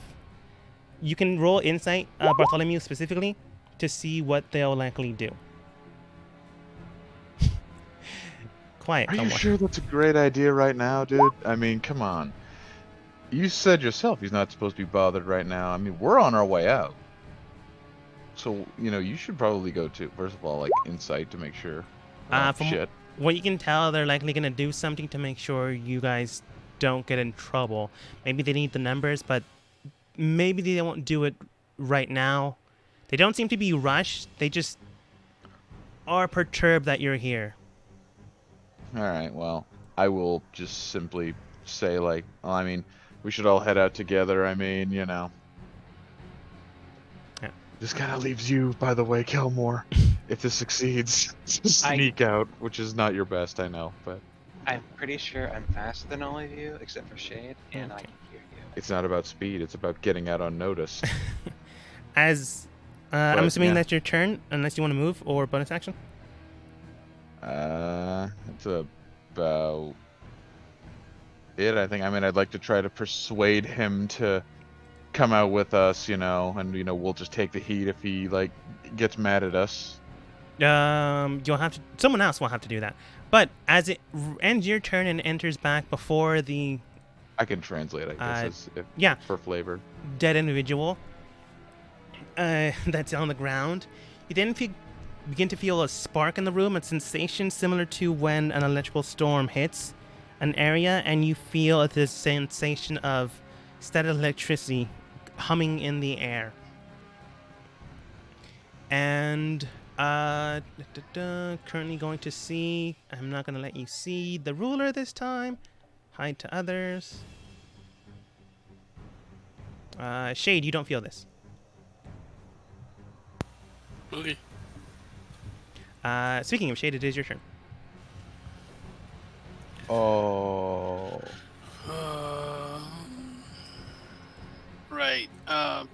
You can roll insight, Bartholomew specifically, to see what they'll likely do. Quiet, Are you Elmore. sure that's a great idea right now, dude? I mean, come on. You said yourself he's not supposed to be bothered right now. I mean, we're on our way out. So, you should probably go to, first of all, like, insight to make sure. From Shit. what you can tell, they're likely going to do something to make sure you guys don't get in trouble. Maybe they need the numbers, but maybe they won't do it right now. They don't seem to be rushed. They just are perturbed that you're here. Alright, well, I will just simply say, like, well, I mean, we should all head out together. I mean, Yeah. This kind of leaves you, by the way, Kelmore, if this succeeds, to sneak out, which is not your best, I know, but I'm pretty sure I'm faster than all of you, except for Shade, and I Okay. can hear you. it's not about speed, it's about getting out unnoticed. As I'm But, assuming yeah. that's your turn, unless you want to move or bonus action. That's about it, I think. I mean, I'd like to try to persuade him to come out with us, and, we'll just take the heat if he, like, gets mad at us. You'll have to. Someone else will have to do that. But as it ends your turn and enters back before the I can translate, I guess, yeah. for flavor. dead individual that's on the ground, you then begin to feel a spark in the room, a sensation similar to when an electrical storm hits an area, and you feel this sensation of static electricity humming in the air. And currently going to see. I'm not going to let you see the ruler this time. Hide to others. Shade, you don't feel this. Okay. Speaking of Shade, it is your turn. Oh. Right.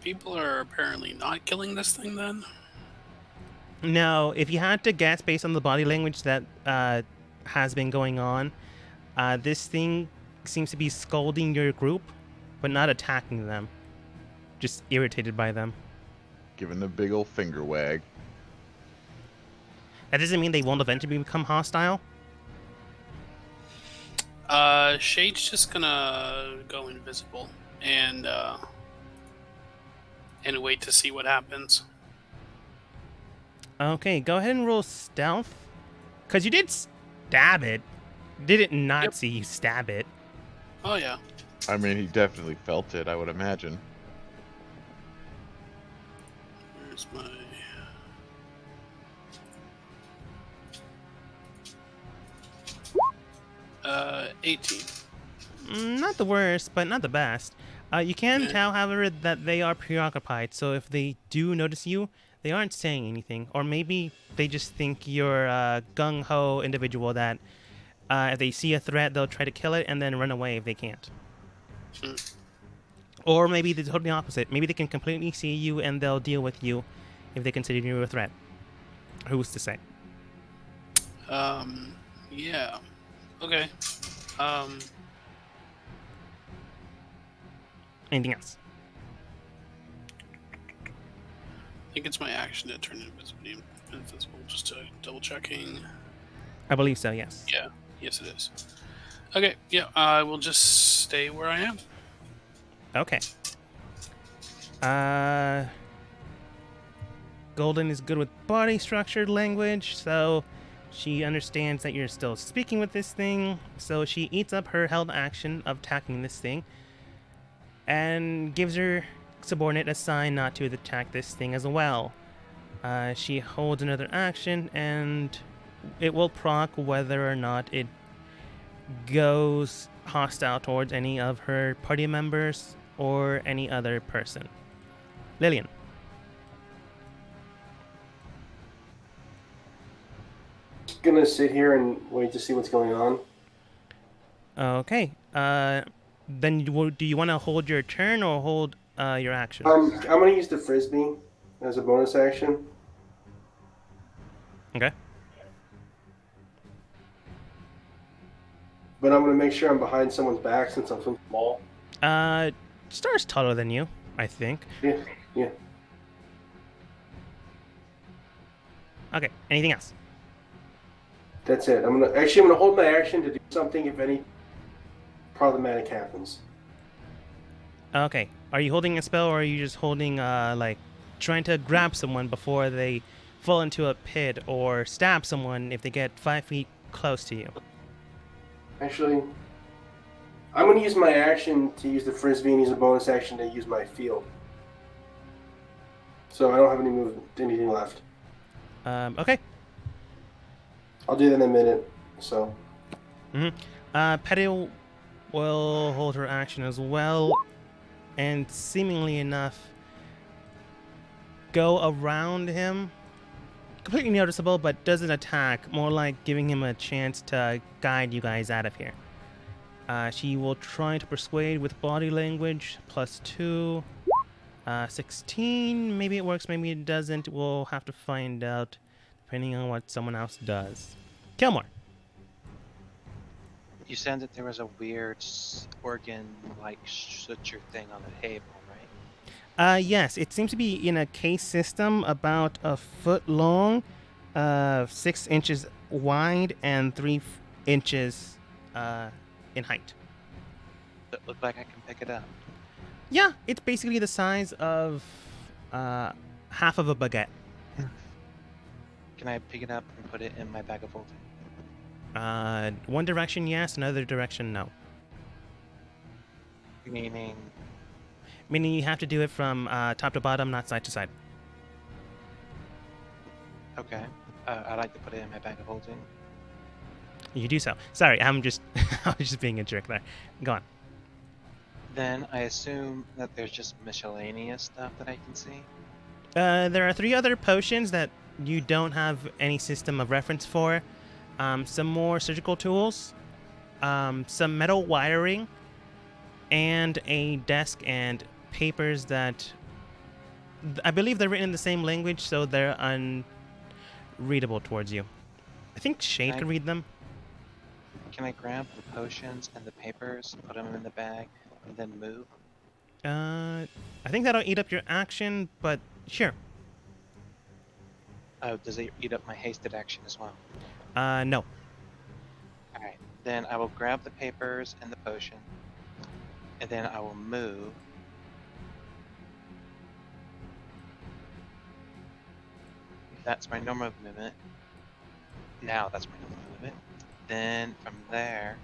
people are apparently not killing this thing then. No, if you had to guess based on the body language that has been going on, this thing seems to be scolding your group, but not attacking them. Just irritated by them. Giving the big old finger wag. That doesn't mean they won't eventually become hostile. Shade's just gonna go invisible and wait to see what happens. Okay, go ahead and roll stealth. Because you did stab it. Did it not Yep. see you stab it? Oh yeah. I mean, he definitely felt it, I would imagine. Where's my... 18. Not the worst, but not the best. You can Yeah. tell, however, that they are preoccupied. So if they do notice you, they aren't saying anything. Or maybe they just think you're a gung-ho individual that if they see a threat, they'll try to kill it and then run away if they can't. Mm. Or maybe the totally opposite. Maybe they can completely see you and they'll deal with you if they consider you a threat. Who's to say? Yeah. Okay. Anything else? I think it's my action to turn invisible, just to double checking. I believe so, yes. Yeah. Yes, it is. Okay. Yeah. I will just stay where I am. Okay. Golden is good with body structured language, so she understands that you're still speaking with this thing, so she eats up her held action of attacking this thing and gives her subordinate a sign not to attack this thing as well. She holds another action, and it will proc whether or not it goes hostile towards any of her party members or any other person. Lillian. Just gonna sit here and wait to see what's going on. Okay. Then do you want to hold your turn or hold your action? I'm gonna use the frisbee as a bonus action. Okay. But I'm gonna make sure I'm behind someone's back since I'm so small. Star's taller than you, I think. Yeah, yeah. Okay. Anything else? That's it. I'm gonna hold my action to do something if any problematic happens. Okay. Are you holding a spell or are you just holding like trying to grab someone before they fall into a pit or stab someone if they get 5 feet close to you? Actually, I'm gonna use my action to use the frisbee and use a bonus action to use my field. So I don't have anything left. Okay. I'll do that in a minute. So Petty will hold her action as well, and seemingly enough, go around him. Completely noticeable, but doesn't attack. More like giving him a chance to guide you guys out of here. She will try to persuade with body language, +2. 16. Maybe it works, maybe it doesn't. We'll have to find out, depending on what someone else does. Kilmore. You said that there was a weird organ-like suture thing on the table, right? Yes, it seems to be in a case system about a foot long, 6 inches wide, and 3 inches in height. Does it look like I can pick it up? Yeah, it's basically the size of half of a baguette. Can I pick it up and put it in my bag of holding? One direction, yes. Another direction, no. Meaning, Meaning you have to do it from top to bottom, not side to side. okay. I'd like to put it in my bag of holding. You do so. Sorry, I'm just I was just being a jerk there. Go on. Then I assume that there's just miscellaneous stuff that I can see. There are 3 other potions that you don't have any system of reference for. Some more surgical tools, some metal wiring, and a desk and papers that I believe they're written in the same language, so they're unreadable towards you. I think Shade Can I- could read them. Can I grab the potions and the papers, put them in the bag, and then move? I think that'll eat up your action, but sure. Oh, does it eat up my hasted action as well? No. Alright, then I will grab the papers and the potion, and then I will move. That's my normal movement. Now that's my normal movement. Then from there,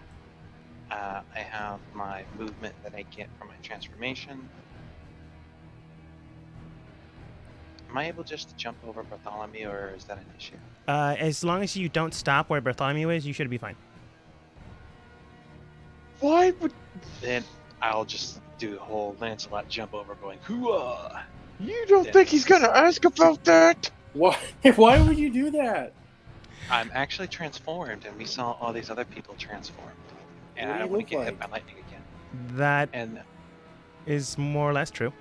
I have my movement that I get from my transformation. Am I able just to jump over Bartholomew, or is that an issue? As long as you don't stop where Bartholomew is, you should be fine. Why would Then I'll just do the whole Lancelot jump over, going hooah! you don't Yeah. think he's gonna ask about that? Why? Why would you do that? I'm actually transformed, and we saw all these other people transformed, and What I do don't you want to look get hit by like? lightning again. That And is more or less true.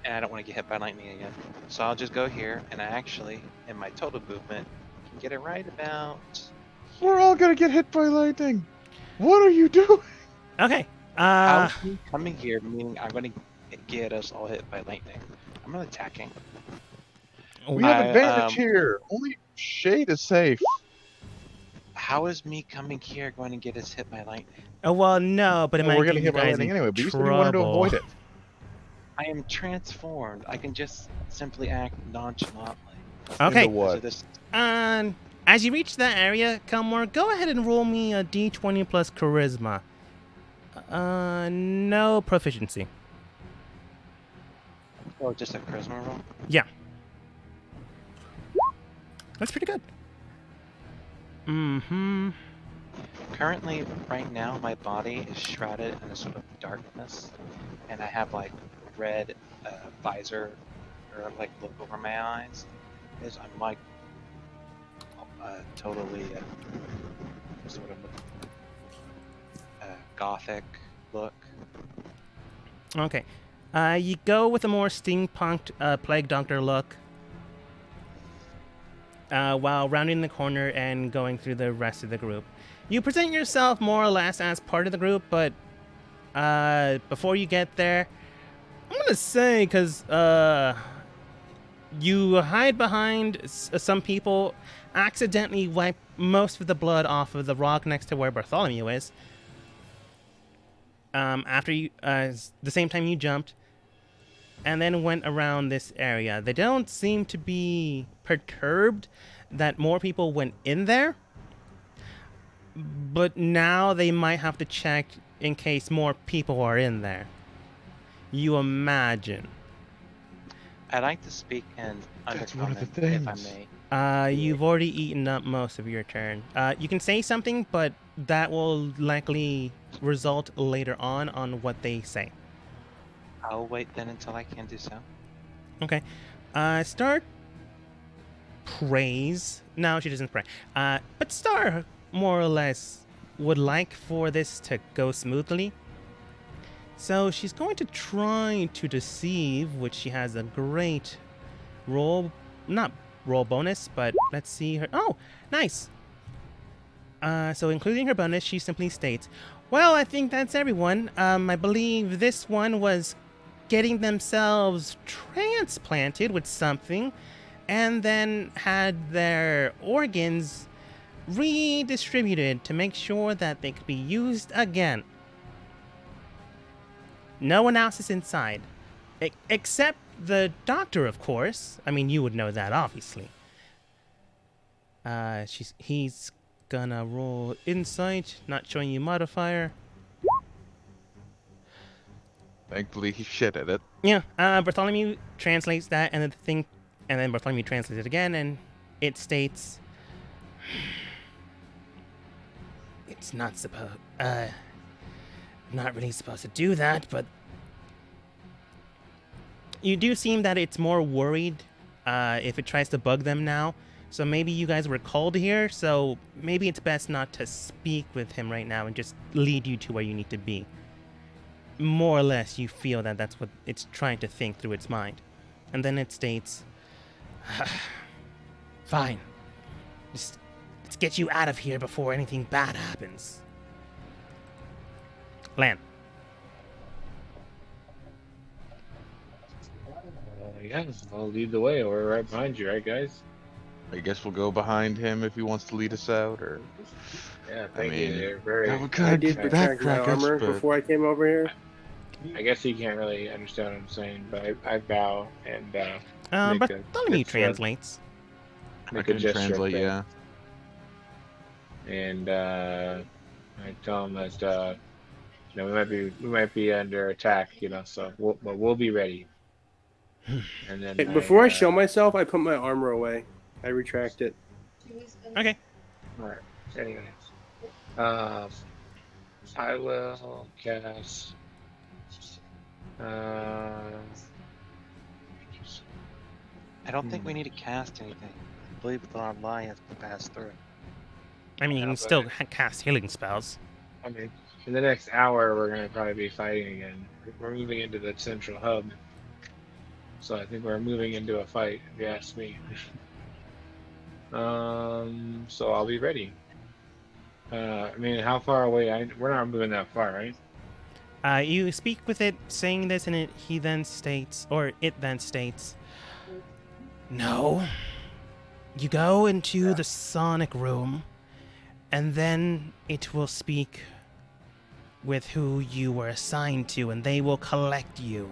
I don't want to get hit by lightning again. So I'll just go here, and I actually, in my total movement, can get it right about. We're all gonna get hit by lightning. What are you doing? Okay. How's me coming here, meaning I'm going to get us all hit by lightning? I'm not attacking. We have I, advantage here. Only Shade is safe. How is me coming here going to get us hit by lightning? Oh, well, no, but it Well, might we're get gonna you hit by guys lightning in anyway, but you said you wanted to trouble. avoid it. I am transformed. I can just simply act nonchalantly. Okay. Into what? So this, As you reach that area, Kelmore, go ahead and roll me a d20 plus charisma. No proficiency. oh, just a charisma roll? That's pretty good. Mm-hmm. Currently, right now, my body is shrouded in a sort of darkness, and I have like red visor or like look over my eyes. Is I'm like totally sort of gothic look. Okay. You go with a more steampunked plague doctor look. While rounding the corner and going through the rest of the group. You present yourself more or less as part of the group, but before you get there, I'm gonna say, because you hide behind some people, accidentally wipe most of the blood off of the rock next to where Bartholomew is. After you, the same time you jumped, and then went around this area. They don't seem to be perturbed that more people went in there, but now they might have to check in case more people are in there. You imagine. I like to speak in That's one undercommon, of the if I things. may. You've already eaten up most of your turn. You can say something, but that will likely result later on what they say. I'll wait then until I can do so. Okay. Star prays. No, she doesn't pray. But Star, more or less, would like for this to go smoothly. So she's going to try to deceive, which she has a great not roll bonus, but let's see her. Oh, nice. So including her bonus, she simply states, well, I think that's everyone. I believe this one was getting themselves transplanted with something and then had their organs redistributed to make sure that they could be used again. No one else is inside. Except the doctor, of course. I mean, you would know that, obviously. He's gonna roll insight, not showing you modifier. Thankfully, he shit at it. Yeah, Bartholomew translates that, and then Bartholomew translates it again, and it states, "It's not not really supposed to do that, but you do seem that it's more worried if it tries to bug them now. So maybe you guys were called here, so maybe it's best not to speak with him right now and just lead you to where you need to be." more or less, you feel that that's what it's trying to think through its mind. And then it states, fine. Just let's get you out of here before anything bad happens. Lan. Yeah, I'll lead the way. We're right behind you, right, guys? I guess we'll go behind him if he wants to lead us out, or Yeah, thank mean, you. They're very. that would I kinda did retract my backtrack us, armor but- before I came over here. I guess he can't really understand what I'm saying, but I bow and make But a Ptolemy good shrug. translates. I Make a can gesture of translate, thanks. yeah. And I tell him that you know, we might be under attack, you know, so we'll be ready. And then Hey, before I show myself, I put my armor away. I retract it. Okay. All right. Anyways, I will cast. I don't think we need to cast anything. I believe the Alliance to pass through. I mean, you Yeah, can but- still cast healing spells. I mean, in the next hour, we're gonna probably be fighting again. We're moving into the central hub, so I think we're moving into a fight. If you ask me. So I'll be ready. I mean, how far away? We're not moving that far, right? You speak with it, saying this, and it then states, no. You go into the sonic room, and then it will speak with who you were assigned to, and they will collect you.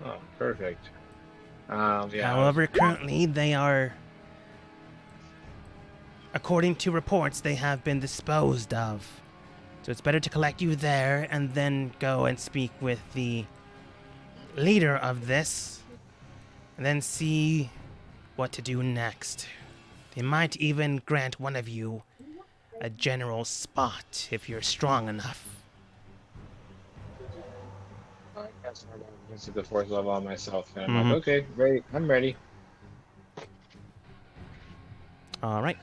Oh, perfect. Yeah. However, currently they are, according to reports, they have been disposed of. So it's better to collect you there and then go and speak with the leader of this and then see what to do next. They might even grant one of you a general spot if you're strong enough. I guess I'm going to the fourth level on myself. And I'm Mhm. like, okay, ready. I'm ready. All right.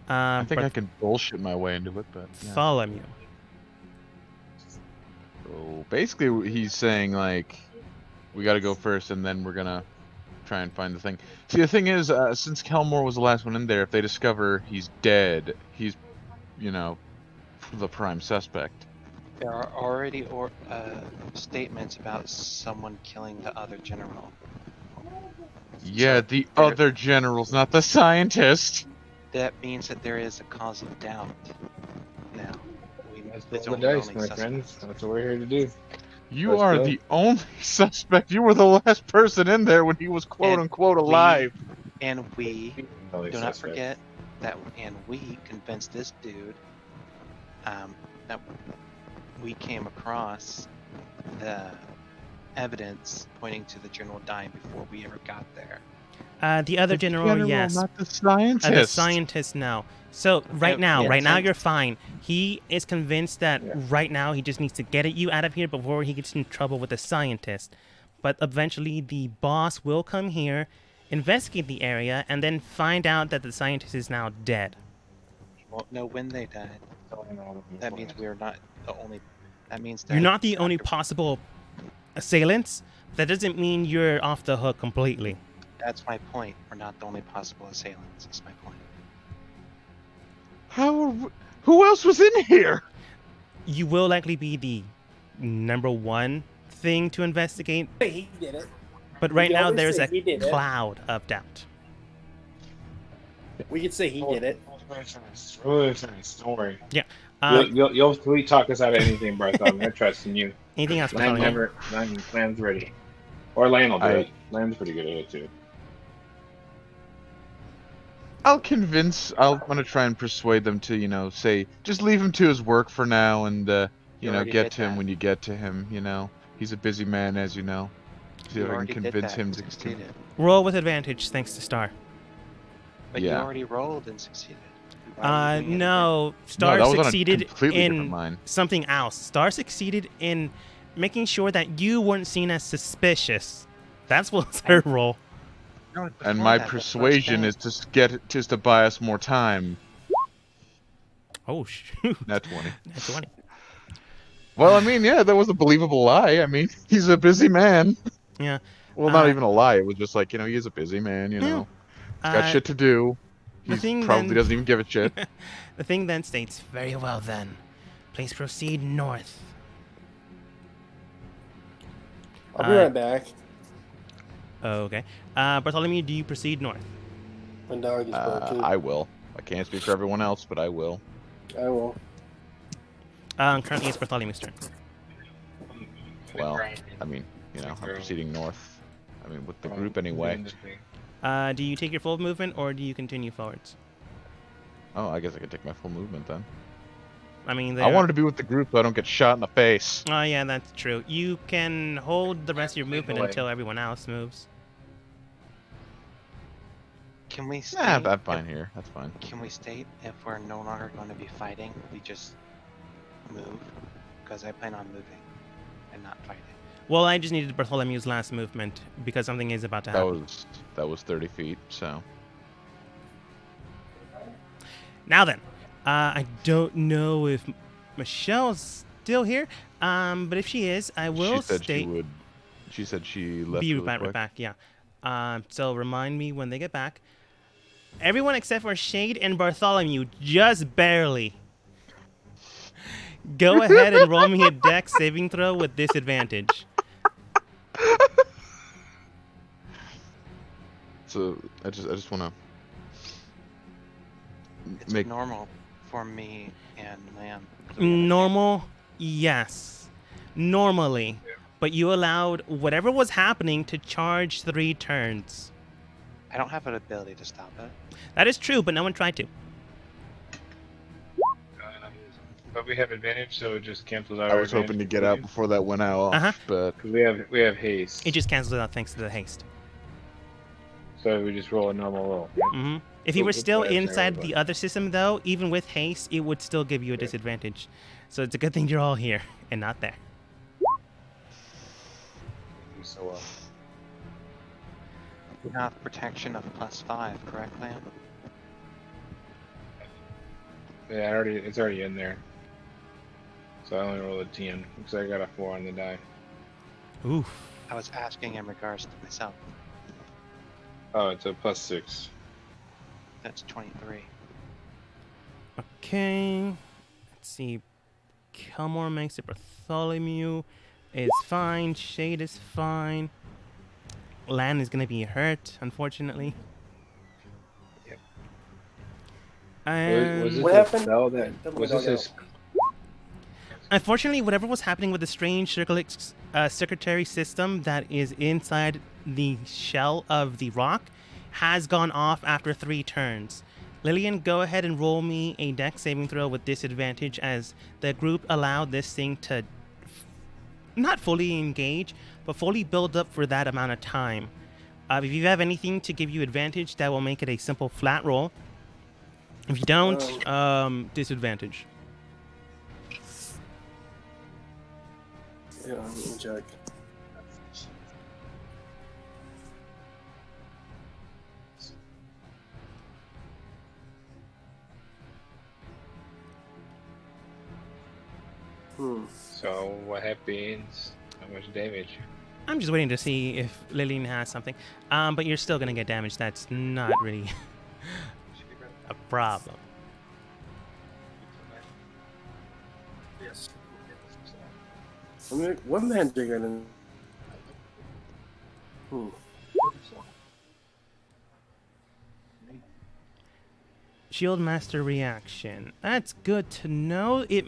I think but I can bullshit my way into it, but yeah. follow me. So basically, he's saying like, we got to go first, and then we're gonna try and find the thing. See, the thing is, since Kelmore was the last one in there, if they discover he's dead, he's, you know, the prime suspect. There are already statements about someone killing the other general. Yeah, So the there- other generals, not the scientist. That means that there is a cause of doubt now. Let's It's roll the only dice, my suspects. friends. That's what we're here to do. You Let's are go. the only suspect. You were the last person in there when he was quote And unquote we- alive. And we Only do not suspect. forget that, and we convinced this dude that we came across the evidence pointing to the general dying before we ever got there. The other general, yes. not the scientist. The scientist, no. So right now yeah. you're fine. He is convinced that Yeah. right now he just needs to get you out of here before he gets in trouble with the scientist. But eventually the boss will come here, investigate the area, and then find out that the scientist is now dead. Won't know when they died. That means we are not the only. That means that You're not the only after- possible assailants. That doesn't mean you're off the hook completely. That's my point. We're not the only possible assailants. That's my point. Who else was in here? You will likely be the number one thing to investigate, He did it. but right We now always there's say a he did it. cloud of doubt. We could say he did it. Really nice. Don't worry. Uh, You'll sweet talk us out of anything, Bartholomew. I trust in you. anything else? Land Bartholomew? Land's ready. Or Land will do I- it. Land's pretty good at it too. I'm gonna try and persuade them to, you know, say, just leave him to his work for now, and you know, already get did to him that. when you get to him. You know, he's a busy man, as you know. See You if I already can did convince that him and to. succeeded. Roll with advantage, thanks to Star. But you Yeah. already rolled and succeeded. Why are you doing it again? No, Star that was on a succeeded completely different in line. something else. Star succeeded in making sure that you weren't seen as suspicious. That's what's her role. No, And before my that, the first persuasion day. is just to buy us more time. Oh shoot! Not 20. That's 20. Well, I mean, yeah, that was a believable lie. I mean, he's a busy man. Yeah. Well, not Uh, even a lie. It was just like, he is a busy man, Yeah. He's got Uh, shit to do. the He's thing probably then, doesn't even give a shit. the thing then states, very well then. Please proceed north. I'll be right back. Okay. Bartholomew, do you proceed north? My dog is broken. I will. I can't speak for everyone else, but I will. I will. Currently it's Bartholomew's turn. Well, I mean, I'm proceeding north. I mean, with the group anyway. Do you take your full movement or do you continue forwards? Oh, I guess I could take my full movement then. I mean, I wanted to be with the group so I don't get shot in the face. Oh yeah, that's true. You can hold the rest of your movement away. until everyone else moves. Can we state? Nah, I'm fine here. That's fine. Can we state if we're no longer going to be fighting, we just move? Because I plan on moving and not fighting. Well, I just needed Bartholomew's last movement because something is about to happen. That was 30 feet, so. Now then, I don't know if Michelle's still here, but if she is, I will She said state. she would. She said she left Be really right quick. back, yeah. So remind me when they get back. Everyone except for Shade and Bartholomew, just barely. Go ahead and roll me a dex saving throw with disadvantage. So I just want to It's make. normal for me and Lamb. Normal, yes. Normally. But you allowed whatever was happening to charge 3 turns. I don't have an ability to stop it. That is true, but no one tried to. But we have advantage, so it just cancels out. I was hoping to get out before that went out, Uh-huh. but We have haste. It just cancels it out thanks to the haste. So we just roll a normal roll. hmm If you Cool, were good still plan, inside everybody. the other system, though, even with haste, it would still give you a disadvantage. So it's a good thing you're all here and not there. So well. We have protection of +5, correct, Lamb? Yeah, it's already in there. So I only rolled a 10 because I got a 4 on the die. Oof. I was asking in regards to myself. Oh, it's a +6. That's 23. Okay. Let's see. Kelmore makes it. Bartholomew is fine. Shade is fine. Lan is going to be hurt, unfortunately. Yep. And Was this What a happened? spell that was this a unfortunately, whatever was happening with the strange circuitry system that is inside the shell of the rock has gone off after 3 turns. Lillian, go ahead and roll me a dex saving throw with disadvantage as the group allowed this thing to not fully engage, but fully build up for that amount of time. If you have anything to give you advantage, that will make it a simple flat roll. If you don't, disadvantage. Yeah, let me check. So what happens? How much damage? I'm just waiting to see if Lillian has something. But you're still gonna get damage. That's not really a problem. Yes. I mean, what magic I didn't. Shield Master reaction. That's good to know. It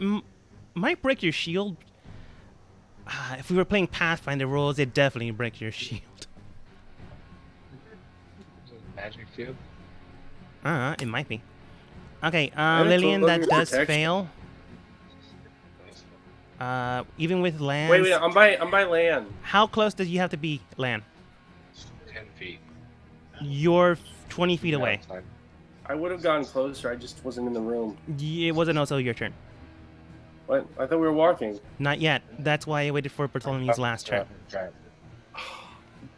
might break your shield. If we were playing Pathfinder rules, it definitely breaks your shield. Magic field? It might be. Okay, And it's Lillian, all that under does protection. fail. Even with Lan. Wait, I'm by land. How close does you have to be, Lan? 10 feet. You're 20 feet away. Outside. I would have gone closer. I just wasn't in the room. It wasn't also your turn. What? I thought we were walking. Not yet. That's why I waited for Bartholomew's last turn. Try it.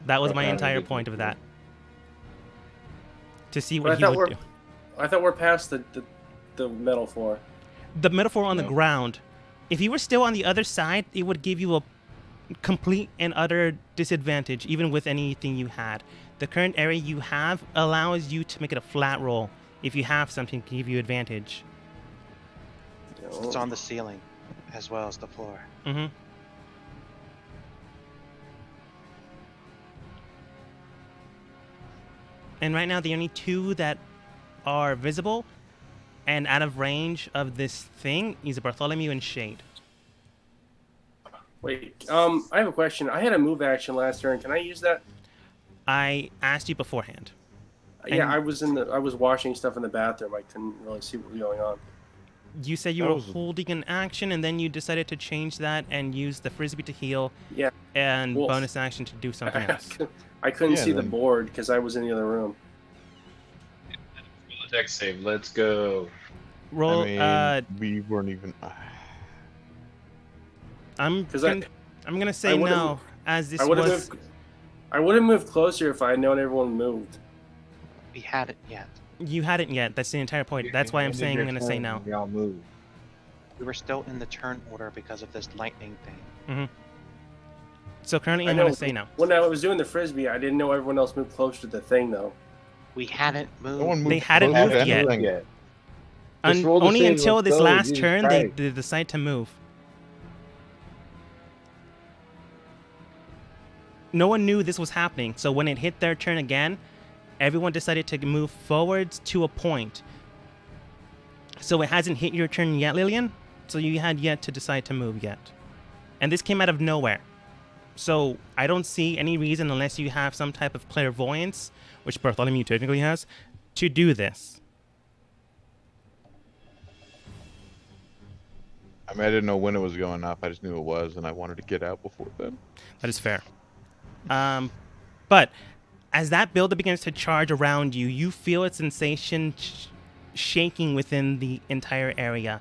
That was my Okay. entire point of that. To see But I what he thought would do. I thought we're past the metal floor. The metaphor on the No. ground If you were still on the other side, it would give you a complete and utter disadvantage, even with anything you had. The current area you have allows you to make it a flat roll. If you have something to give you advantage. It's on the ceiling as well as the floor. Mm-hmm. And right now, the only two that are visible and out of range of this thing is Bartholomew and Shade. Wait, I have a question. I had a move action last turn. Can I use that? I asked you beforehand. Yeah, And- I was washing stuff in the bathroom. I couldn't really see what was going on. You said you That were was a- holding an action, and then you decided to change that and use the frisbee to heal, Yeah, and Wolf. bonus action to do something else. I couldn't Yeah, see the then- board because I was in the other room. Deck save. Let's go. Roll. I mean, we weren't even. I'm 'Cause I'm gonna say would've- no, as this I would have was. moved. I would have moved closer if I had known everyone moved. We hadn't yet. You hadn't yet. That's the entire point. That's why I'm Ended saying your I'm gonna say turn, no. We all move. We were still in the turn order because of this lightning thing. So currently, I I'm know. gonna say no. When I was doing the frisbee, I didn't know everyone else moved closer to the thing though. We hadn't moved. No one moved They hadn't close to moved yet. anything. Just roll the Only save, until let's this go, last Jesus turn Christ. they decide to move. No one knew this was happening, so when it hit their turn again, everyone decided to move forwards to a point. So it hasn't hit your turn yet, Lillian. So you had yet to decide to move yet. And this came out of nowhere. So I don't see any reason, unless you have some type of clairvoyance, which Bartholomew technically has, to do this. I mean, I didn't know when it was going up. I just knew it was, and I wanted to get out before then. That is fair. But as that builder begins to charge around you, you feel a sensation shaking within the entire area.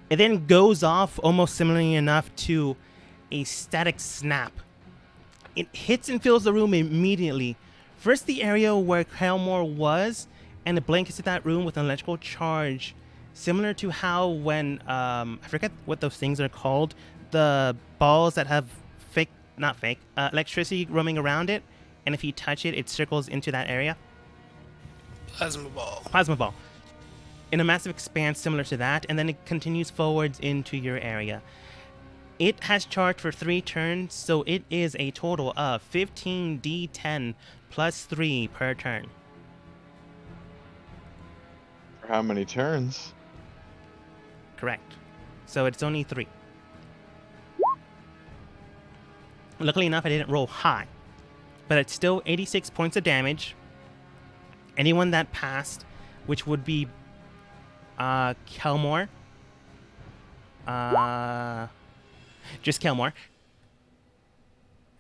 It then goes off almost similarly enough to a static snap. It hits and fills the room immediately. First, the area where Kelmore was, and it blankets that room with an electrical charge, similar to how when I forget what those things are called, the balls that have electricity roaming around it, and if you touch it, it circles into that area. Plasma ball. Plasma ball. In a massive expanse similar to that, and then it continues forwards into your area. It has charged for 3 turns, so it is a total of 15d10 plus 3 per turn. For how many turns? Correct. So it's only 3. Luckily enough, I didn't roll high, but it's still 86 points of damage. Anyone that passed, which would be Kelmore, just Kelmore,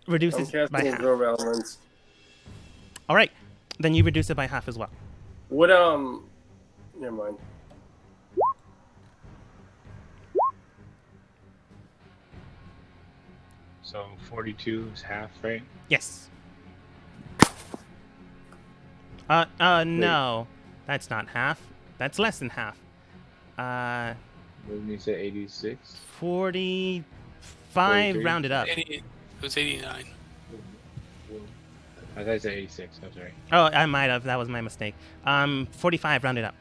I'm reduces by casting half. absorb elements. All right, then you reduce it by half as well. What never mind. So 42 is half, right? Yes. No, that's not half. That's less than half. What did you say? 86. 45 43? rounded up. 80, it was 89. I thought I said 86. I'm sorry. Oh, I might have. That was my mistake. 45 rounded up.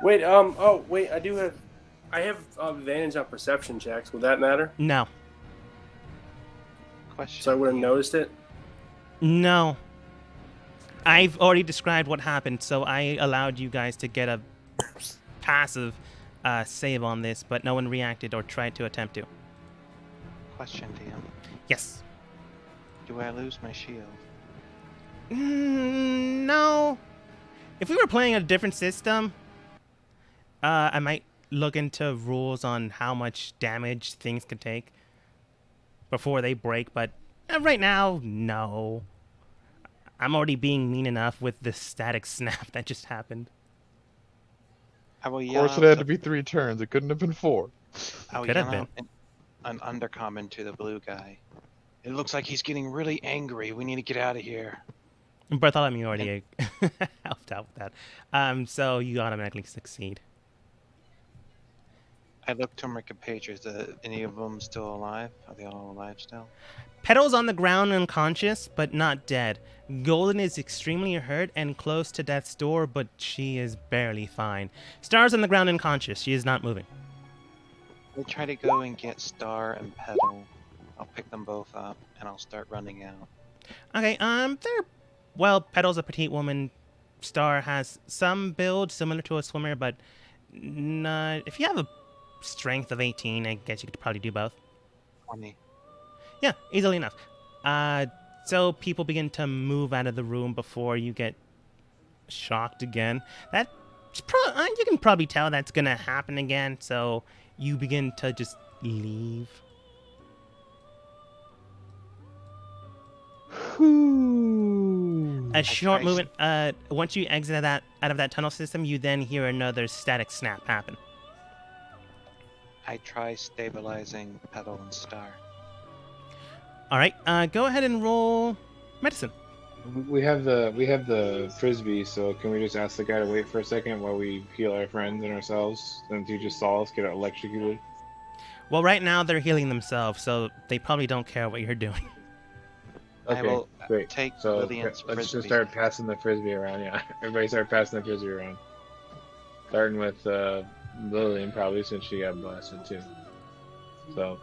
Wait, oh wait, I have advantage on perception checks. Would that matter? No. Question. So I would have Ian. noticed it. No. I've already described what happened, so I allowed you guys to get a passive save on this, but no one reacted or tried to attempt to. Question, DM. Yes. Do I lose my shield? No. If we were playing a different system, I might look into rules on how much damage things can take before they break, but right now, no. I'm already being mean enough with the static snap that just happened. I will Of yell course, it out had to- to be 3 turns. It couldn't have been 4. I will Could have yell out an undercommon to the blue guy. It looks like he's getting really angry. We need to get out of here. Bartholomew already helped out with that. So you automatically succeed. I look to my compatriots. Any of them still alive? Are they all alive still? Petal's on the ground unconscious, but not dead. Golden is extremely hurt and close to death's door, but she is barely fine. Star's on the ground unconscious. She is not moving. I try to go and get Star and Petal. I'll pick them both up and I'll start running out. Okay, Petal's a petite woman. Star has some build similar to a swimmer, but not. If you have a strength of 18, I guess you could probably do both. 20. Yeah, easily enough. So people begin to move out of the room before you get shocked again. You can probably tell that's gonna happen again. So you begin to just leave. A short movement. Once you exit out of that tunnel system, you then hear another static snap happen. I try stabilizing Petal and Star. All right. Go ahead and roll medicine. We have the frisbee, so can we just ask the guy to wait for a second while we heal our friends and ourselves, since you just saw us get electrocuted? Well, right now they're healing themselves, so they probably don't care what you're doing. I Okay, will great. take So Lillian's let's frisbee. just start passing the frisbee around. Yeah, everybody start passing the frisbee around. Starting with Lillian, probably, since she got blasted too. So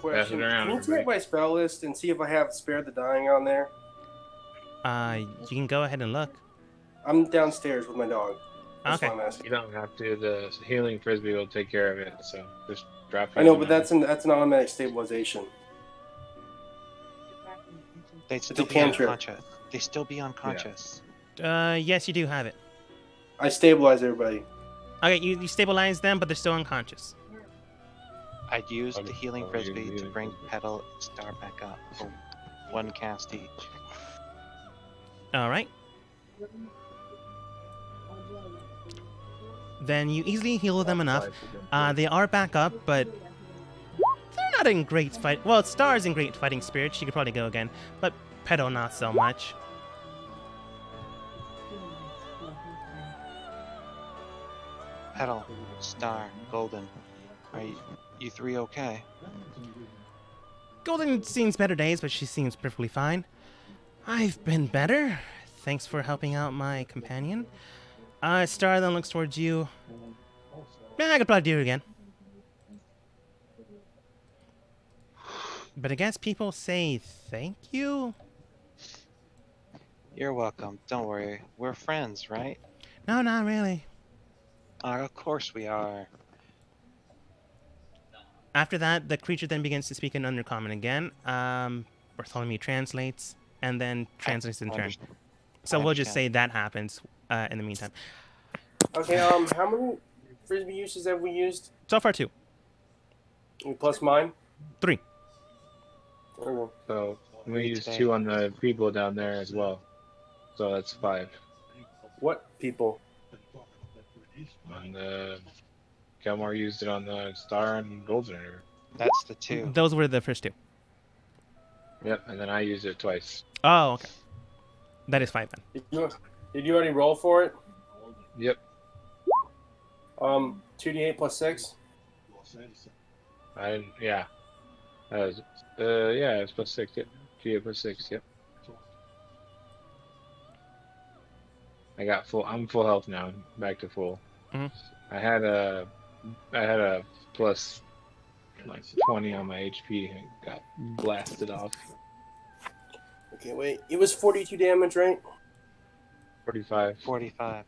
Question. Pass it around, Can you check everybody. my spell list and see if I have Spare the Dying on there? You can go ahead and look. I'm downstairs with my dog. That's Okay. what I'm asking. you don't have to. The healing frisbee will take care of it. So just drop. I know, it but on. that's an automatic stabilization. They'd a still be cantrip. unconscious. They still be unconscious. Yes, you do have it. I stabilize everybody. Okay, you stabilize them, but they're still unconscious. I'd use the Okay, healing I'll frisbee use to it. bring Petal and Star back up for one cast each. All right. Then you easily heal them enough. They are back up, but they're not in great fight. Well, Star's in great fighting spirit. She could probably go again, but Petal not so much. Petal, Star, Golden. Are you three okay? Golden seen better days, but she seems perfectly fine. I've been better. Thanks for helping out my companion. Star then looks towards you. Yeah, I could probably do it again. But I guess people say thank you? You're welcome. Don't worry. We're friends, right? No, not really. Of course we are. After that, the creature then begins to speak in Undercommon again. Bartholomew translates, and then translates in turn. Understand. So I we'll just understand. say that happens in the meantime. Okay, how many frisbee uses have we used? So far, 2. Plus mine? 3. Oh, So we use Today. 2 on the people down there as well. So that's 5. what people? On the Kelmar used it on the Star and Golden. That's the 2. Those were the first 2. Yep, and then I used it twice. Oh, okay. That is 5 then. Did you already roll for it? Yep. 2d8 plus 6? I didn't. Yeah. That was. Yeah, it's plus 6. Yep. GA plus 6. Yep. I got full. I'm full health now. Back to full. Mhm. I had a plus like 20 on my HP and got blasted off. Okay, wait. It was 42 damage, right? 45. 45.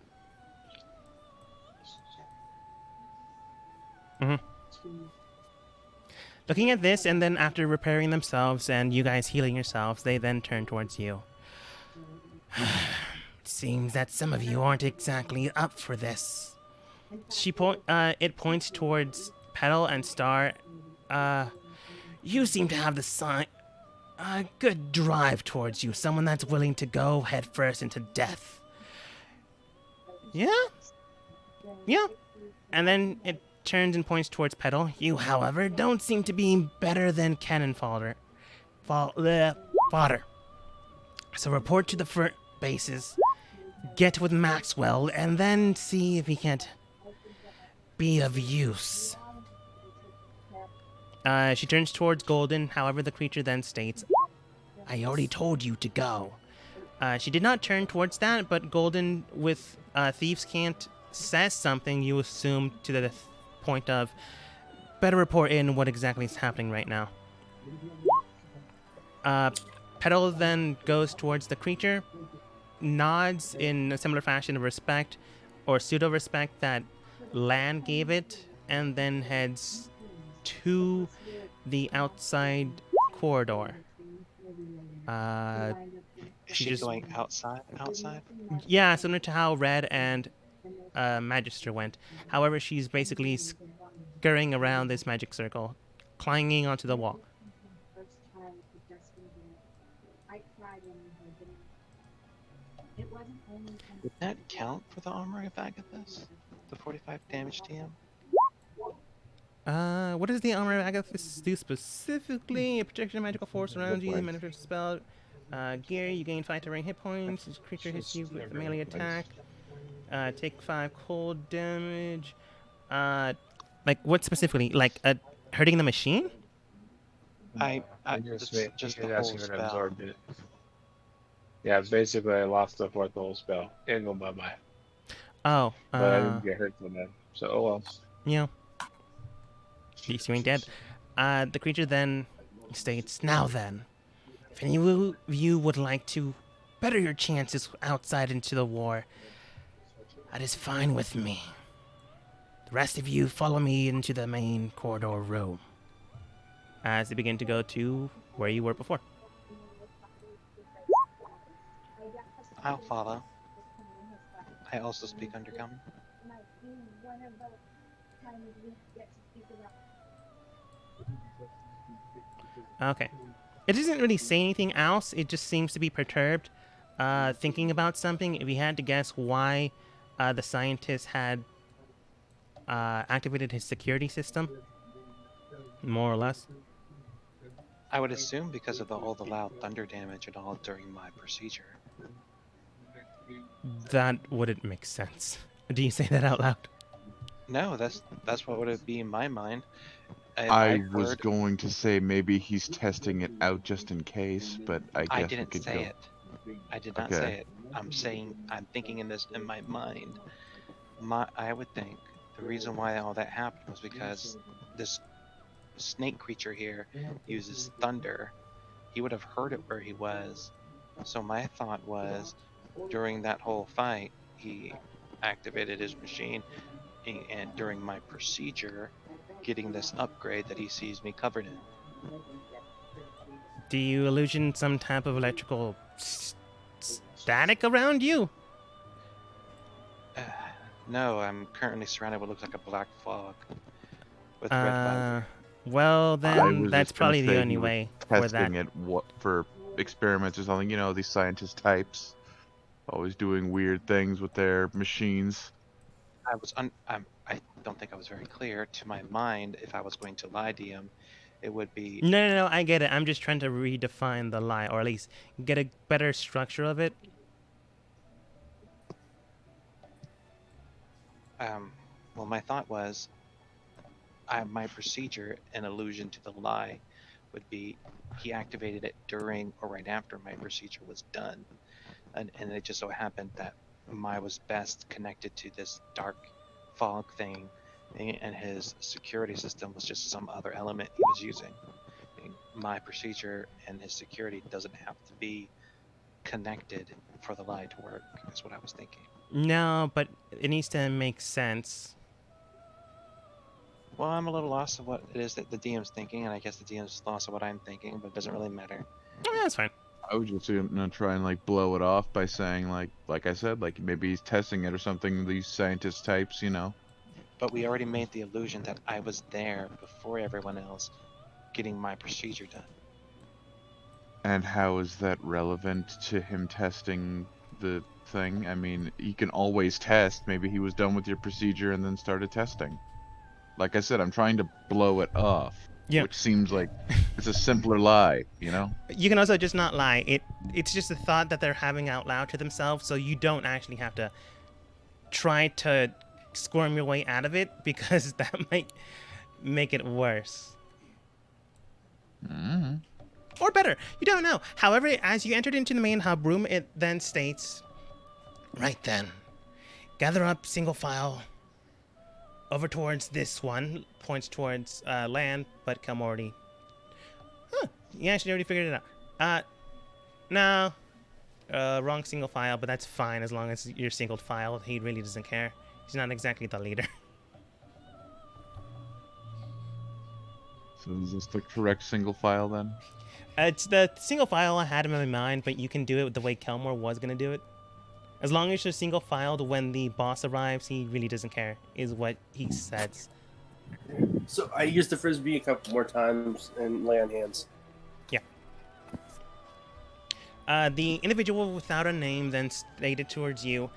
Looking at this, and then after repairing themselves and you guys healing yourselves, they then turn towards you. Seems that some of you aren't exactly up for this. It points towards Petal and Star. You seem to have a good drive towards you. Someone that's willing to go headfirst into death. Yeah? Yeah. And then it turns and points towards Petal. You, however, don't seem to be better than cannon fodder. Fodder. So report to the bases, get with Maxwell, and then see if he can't be of use. She turns towards Golden. However, the creature then states, "I already told you to go." She did not turn towards that, but Golden, with Thieves' Cant, says something you assume to the point of, better report in what exactly is happening right now. Petal then goes towards the creature, nods in a similar fashion of respect, or pseudo-respect that Lan gave it, and then heads to the outside corridor. Is She she just- going outside? Outside? Yeah, similar to how Red and Magister went. However, she's basically scurrying around this magic circle, clinging onto the wall. Would that count for the Armory of Agathis? The 45 damage TM? What does the Armor of Agathis do specifically? A protection of magical force around you, manifest spell. Gear, you gain 5 terrain hit points. This creature hits you with a melee attack. Take 5 cold damage. Like what specifically? Like hurting the machine? Just the whole asking her to spell. absorb it. Yeah, basically I lost the fourth whole spell. And go bye-bye. Oh, But I didn't get hurt from that. So, oh well. you know. At least you ain't dead. The creature then states, "Now then, if any of you would like to better your chances outside into the war, that is fine with me. The rest of you follow me into the main corridor room." As they begin to go to where you were before. I'll follow. I also speak Undercommon. Okay. It doesn't really say anything else. It just seems to be perturbed, thinking about something. If you had to guess why the scientist had activated his security system, more or less. I would assume because of all the loud thunder damage and all during my procedure. That wouldn't make sense. Do you say that out loud? No, that's what would it be in my mind. I I've was heard- going to say maybe he's testing it out just in case, but I guess I we didn't could say go. it. I did not Okay. say it. I'm thinking in my mind. I would think the reason why all that happened was because this snake creature here uses thunder. He would have heard it where he was. So my thought was, during that whole fight, he activated his machine, and during my procedure, getting this upgrade that he sees me covered in. Do you illusion some type of electrical static around you? No, I'm currently surrounded with what looks like a black fog with red vibes. Well, I then was that's just gonna probably the say only he was way for that. Testing it for experiments or something. You know, these scientist types always doing weird things with their machines. I don't think I was very clear. To my mind, if I was going to lie to him, it would be No, I get it. I'm just trying to redefine the lie, or at least get a better structure of it. well, my thought was, my procedure, in allusion to the lie, would be he activated it during or right after my procedure was done, and it just so happened that my was best connected to this dark fog thing, and his security system was just some other element he was using. My procedure and his security doesn't have to be connected for the lie to work, is what I was thinking. No, but it needs to make sense. Well, I'm a little lost of what it is that the DM's thinking, and I guess the DM's lost of what I'm thinking, but it doesn't really matter. That's fine. I was just gonna try and like blow it off by saying like I said, like maybe he's testing it or something. These scientist types, you know. But we already made the illusion that I was there before everyone else getting my procedure done. And how is that relevant to him testing the thing? I mean, he can always test. Maybe he was done with your procedure and then started testing. Like I said, I'm trying to blow it off. Yeah. Which seems like it's a simpler lie, you know? You can also just not lie. It's just a thought that they're having out loud to themselves, so you don't actually have to try to squirm your way out of it, because that might make it worse. Mm-hmm. Or better, you don't know. However, as you entered into the main hub room, it then states, right then, gather up single file over towards this one, points towards land, but Kelm already... Huh, you actually already figured it out. No, wrong single file, but that's fine as long as you're single file. He really doesn't care. He's not exactly the leader. So is this the correct single file then? It's the single file I had in my mind, but you can do it the way Kelmore was going to do it. As long as you're single filed when the boss arrives, he really doesn't care, is what he says. So I used the frisbee a couple more times and lay on hands. Yeah. The individual without a name then stated towards you,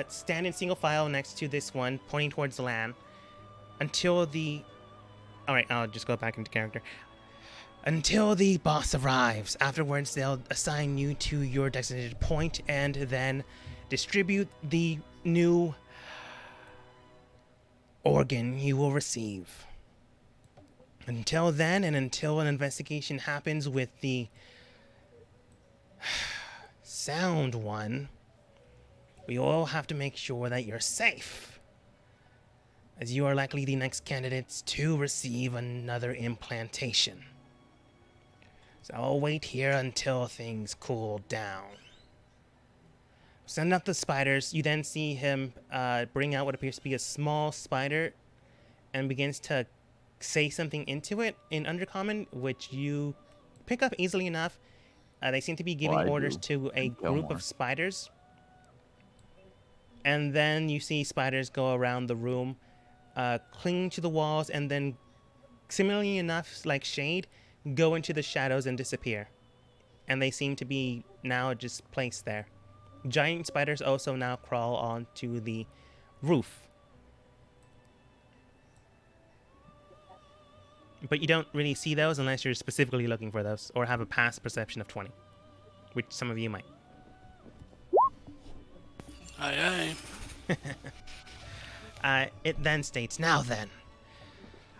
stand in single file next to this one, pointing towards the land, until the... Alright, I'll just go back into character. Until the boss arrives. Afterwards, they'll assign you to your designated point and then distribute the new organ you will receive. Until then, and until an investigation happens with the sound one, we all have to make sure that you're safe, as you are likely the next candidates to receive another implantation. So I'll wait here until things cool down. Send out the spiders. You then see him bring out what appears to be a small spider and begins to say something into it in Undercommon, which you pick up easily enough. They seem to be giving Well, I orders do. to a Tell group more. of spiders. And then you see spiders go around the room, clinging to the walls, and then, similarly enough, like Shade, go into the shadows and disappear. And they seem to be now just placed there. Giant spiders also now crawl onto the roof. But you don't really see those unless you're specifically looking for those or have a past perception of 20, which some of you might. Aye, aye. It then states, now then,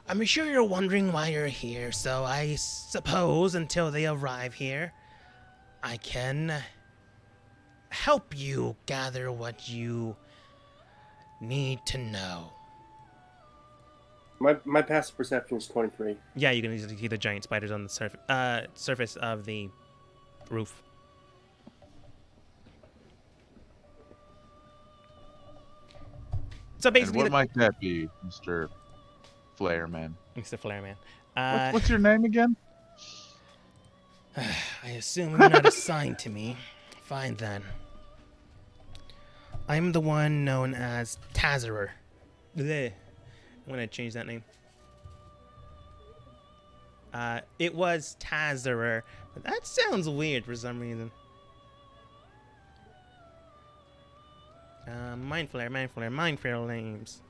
I'm sure you're wondering why you're here, so I suppose until they arrive here, I can help you gather what you need to know. My passive perception is 23. Yeah, you can easily see the giant spiders on the surface of the roof. So And basically, what might that be, Mr. Flareman? Mr. Flareman. What's your name again? I assume you're not assigned to me. Fine then. I'm the one known as Tazerer. Bleh. I'm gonna change that name. It was Tazerer, but that sounds weird for some reason. Mind Flare names.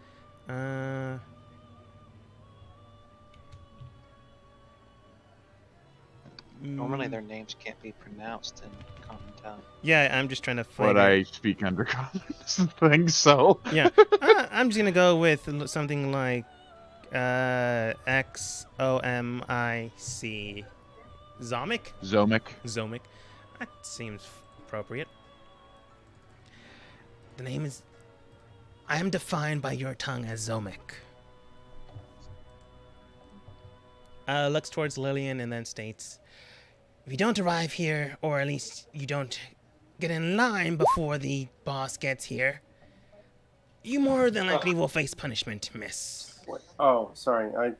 Normally their names can't be pronounced in common tongue. Yeah, I'm just trying to find But I speak Undercommon, doesn't think so. Yeah, I'm just gonna go with something like Xomic. Zomic? Zomic. Zomic. That seems appropriate. The name is... I am defined by your tongue as Zomic. Looks towards Lillian and then states, if you don't arrive here, or at least you don't get in line before the boss gets here, you more than likely will face punishment, miss. What? Oh, sorry. I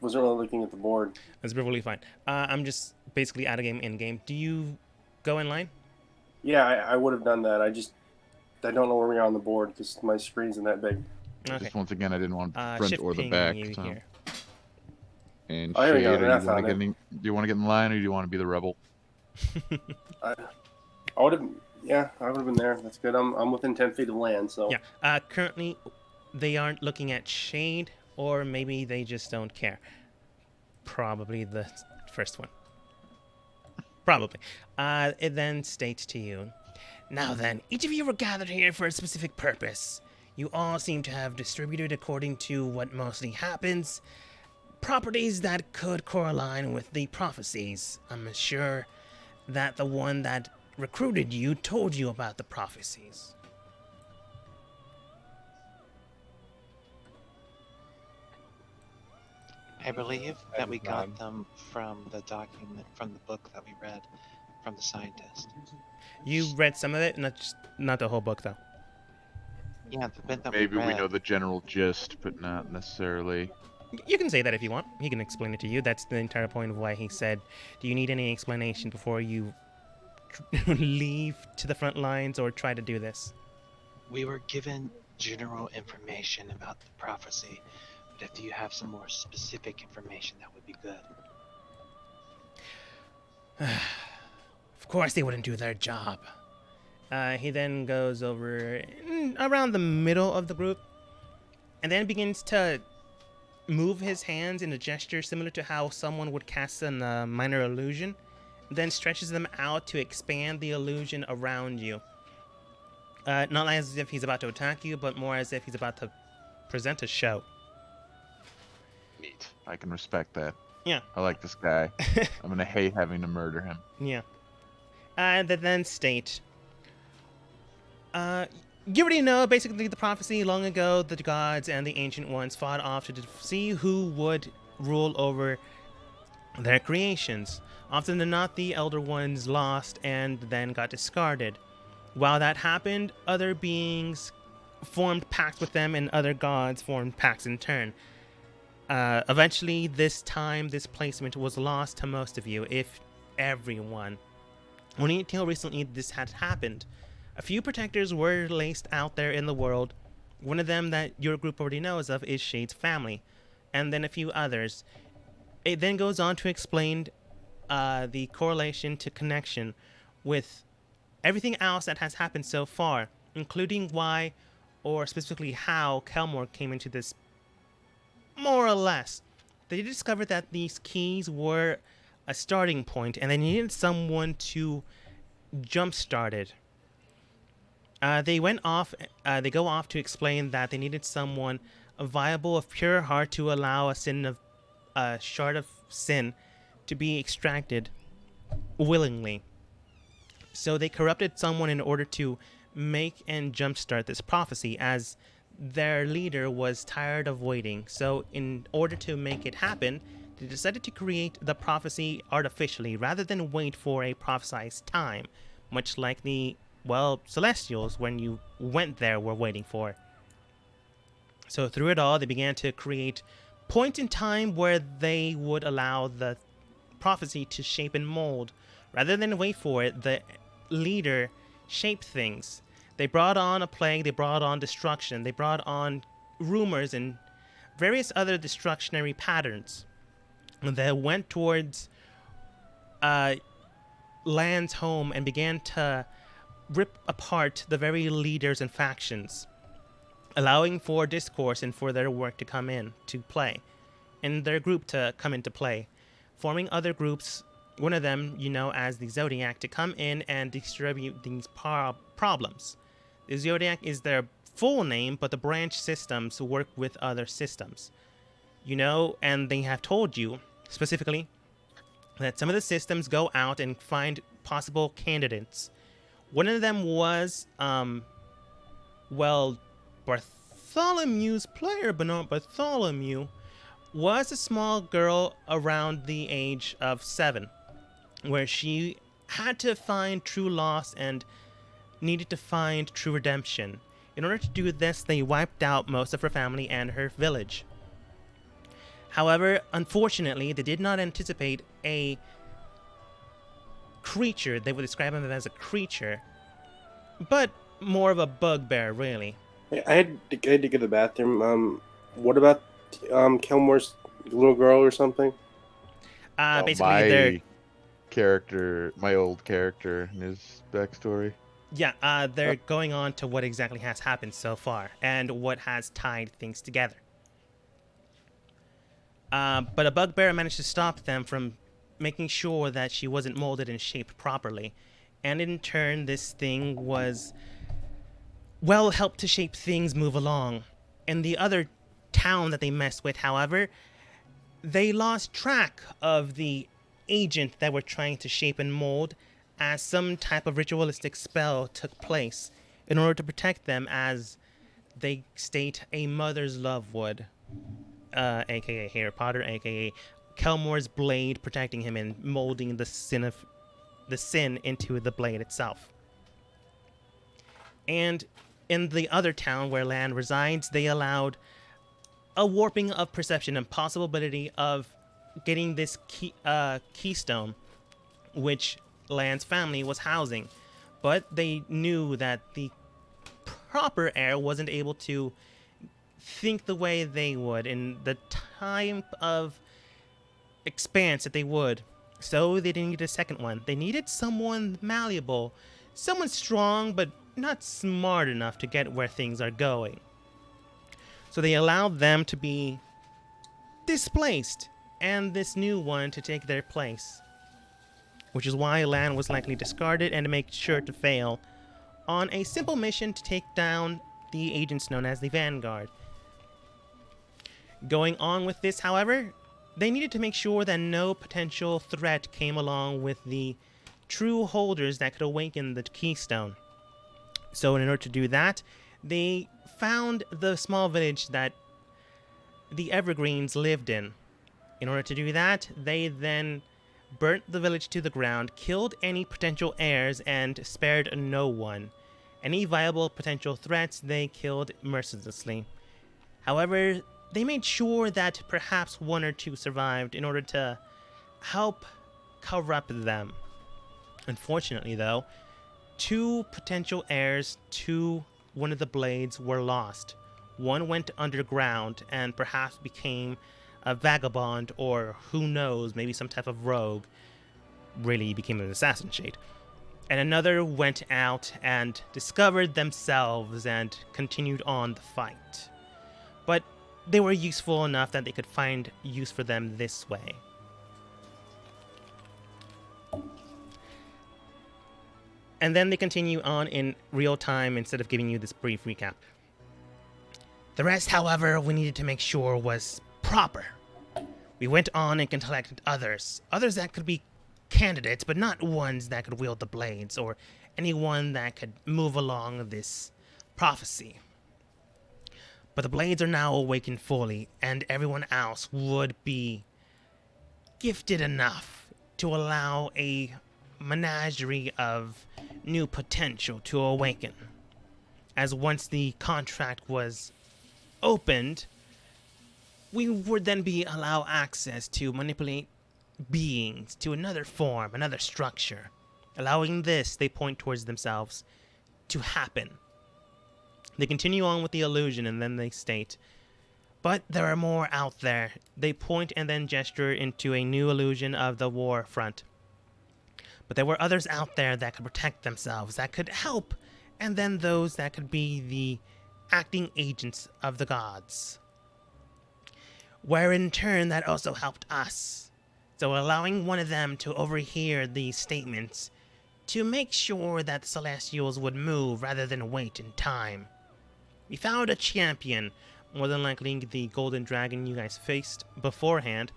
wasn't really looking at the board. That's perfectly fine. I'm just basically out of game, in game. Do you go in line? Yeah, I would have done that. I don't know where we are on the board because my screen's in that big. Okay. Just once again, I didn't want the front Shift or the ping back. you So. here. And Oh, here we Shade, go. do you I want to found get it. in? Do you want to get in line, or do you want to be the rebel? I would have. Yeah, I would have been there. That's good. I'm within 10 feet of land, so. Yeah. Currently, they aren't looking at Shade, or maybe they just don't care. Probably the first one. Probably. It then states to you, now then, each of you were gathered here for a specific purpose. You all seem to have distributed according to what mostly happens. properties that could correlate with the prophecies. I'm sure that the one that recruited you told you about the prophecies. I believe I that we just nod. got them from the document, from the book that we read from the scientist. You read some of it, not the whole book though. Yeah, the bit that Maybe we we read. know the general gist, but not necessarily. You can say that if you want. He can explain it to you. That's the entire point of why he said, do you need any explanation before you leave to the front lines or try to do this? We were given general information about the prophecy, but if you have some more specific information, that would be good. Of course they wouldn't do their job. He then goes over around the middle of the group and then begins to move his hands in a gesture similar to how someone would cast a minor illusion, then stretches them out to expand the illusion around you. Not as if he's about to attack you, but more as if he's about to present a show. Neat. I can respect that. Yeah. I like this guy. I'm gonna hate having to murder him. Yeah. And then state. You already know, basically, the prophecy. Long ago, the gods and the Ancient Ones fought off to see who would rule over their creations. Often than not, the Elder Ones lost and then got discarded. While that happened, other beings formed pacts with them, and other gods formed pacts in turn. Eventually, this placement was lost to most of you, if everyone. Only until recently this had happened. A few protectors were laced out there in the world. One of them that your group already knows of is Shade's family, and then a few others. It then goes on to explain the correlation to connection with everything else that has happened so far, including why, or specifically how, Kelmore came into this. More or less, they discovered that these keys were a starting point, and they needed someone to jumpstart it. They go off to explain that they needed someone viable of pure heart to allow a shard of sin to be extracted willingly. So they corrupted someone in order to make and jumpstart this prophecy, as their leader was tired of waiting. So in order to make it happen, they decided to create the prophecy artificially rather than wait for a prophesized time, much like the Celestials, when you went there, were waiting for. So through it all, they began to create points in time where they would allow the prophecy to shape and mold. Rather than wait for it, the leader shaped things. They brought on a plague, they brought on destruction, they brought on rumors and various other destructionary patterns that went towards Land's home and began to rip apart the very leaders and factions, allowing for discourse and for their work to come in to play, and their group to come into play, forming other groups, one of them, as the Zodiac, to come in and distribute these problems. The Zodiac is their full name, but the branch systems work with other systems. And they have told you, specifically, that some of the systems go out and find possible candidates. One of them was, Bartholomew's player, but not Bartholomew, was a small girl around the age of 7, where she had to find true loss and needed to find true redemption. In order to do this, they wiped out most of her family and her village. However, unfortunately, they did not anticipate a creature. They would describe him as a creature, but more of a bugbear, really. I had to go to the bathroom. What about Kelmore's little girl or something? Basically, my old character and his backstory. They're going on to what exactly has happened so far and what has tied things together. But a bugbear managed to stop them from making sure that she wasn't molded and shaped properly. And in turn, this thing was, helped to shape things move along. And the other town that they messed with, however, they lost track of the agent that were trying to shape and mold, as some type of ritualistic spell took place in order to protect them, as they state a mother's love would, aka Harry Potter, aka Kelmore's blade protecting him and molding the sin into the blade itself. And in the other town where Lan resides, they allowed a warping of perception and possibility of getting this keystone, which Lan's family was housing. But they knew that the proper heir wasn't able to think the way they would in the time of expanse that they would. So they didn't need a second one. They needed someone malleable, someone strong, but not smart enough to get where things are going. So they allowed them to be displaced and this new one to take their place, which is why Lan was likely discarded and to make sure to fail on a simple mission to take down the agents known as the Vanguard. Going on with this, however, they needed to make sure that no potential threat came along with the true holders that could awaken the keystone. So in order to do that, they found the small village that the Evergreens lived in. In order to do that, they then burnt the village to the ground, killed any potential heirs, and spared no one. Any viable potential threats they killed mercilessly. However, they made sure that perhaps one or two survived in order to help corrupt them. Unfortunately, though, 2 potential heirs to one of the blades were lost. One went underground and perhaps became a vagabond, or who knows, maybe some type of rogue. Really became an assassin shade. And another went out and discovered themselves and continued on the fight. But they were useful enough that they could find use for them this way. And then they continue on in real time instead of giving you this brief recap. The rest, however, we needed to make sure was proper. We went on and collected others that could be candidates, but not ones that could wield the blades or anyone that could move along this prophecy. But the blades are now awakened fully, and everyone else would be gifted enough to allow a menagerie of new potential to awaken. As once the contract was opened, we would then be allow access to manipulate beings to another form, another structure, allowing this, they point towards themselves, to happen. They continue on with the illusion and then they state, but there are more out there. They point and then gesture into a new illusion of the war front. But there were others out there that could protect themselves, that could help, and then those that could be the acting agents of the gods. Where in turn that also helped us. So allowing one of them to overhear these statements to make sure that the Celestials would move rather than wait in time. We found a champion, more than likely the golden dragon you guys faced beforehand,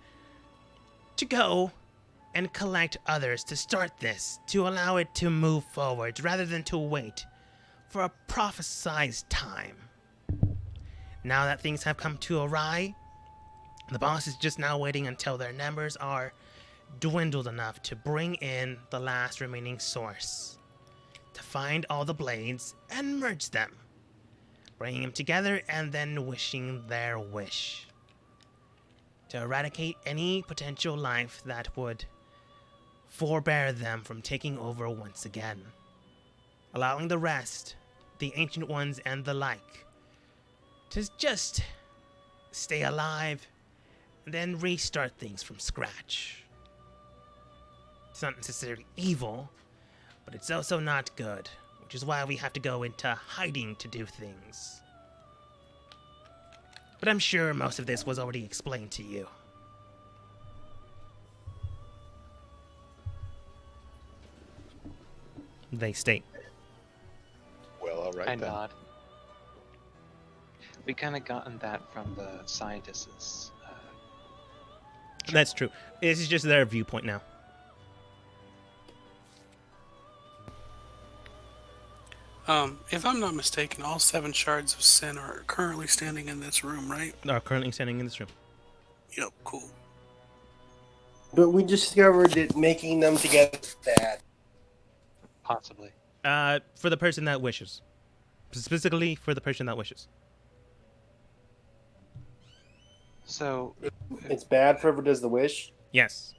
to go and collect others to start this, to allow it to move forward rather than to wait for a prophesized time. Now that things have come to awry, the boss is just now waiting until their numbers are dwindled enough to bring in the last remaining source, to find all the blades and merge them, bringing them together and then wishing their wish, to eradicate any potential life that would forbear them from taking over once again, allowing the rest, the Ancient Ones and the like, to just stay alive and then restart things from scratch. It's not necessarily evil, but it's also not good, which is why we have to go into hiding to do things. But I'm sure most of this was already explained to you. They state. Well, all right I then. nod. We kind of gotten that from the scientists' That's true. This is just their viewpoint now. If I'm not mistaken, all 7 shards of sin are currently standing in this room, right? Are currently standing in this room. Yep, cool. But we discovered that making them together is bad. Possibly. For the person that wishes. Specifically for the person that wishes. So, It's bad for whoever does the wish. Yes.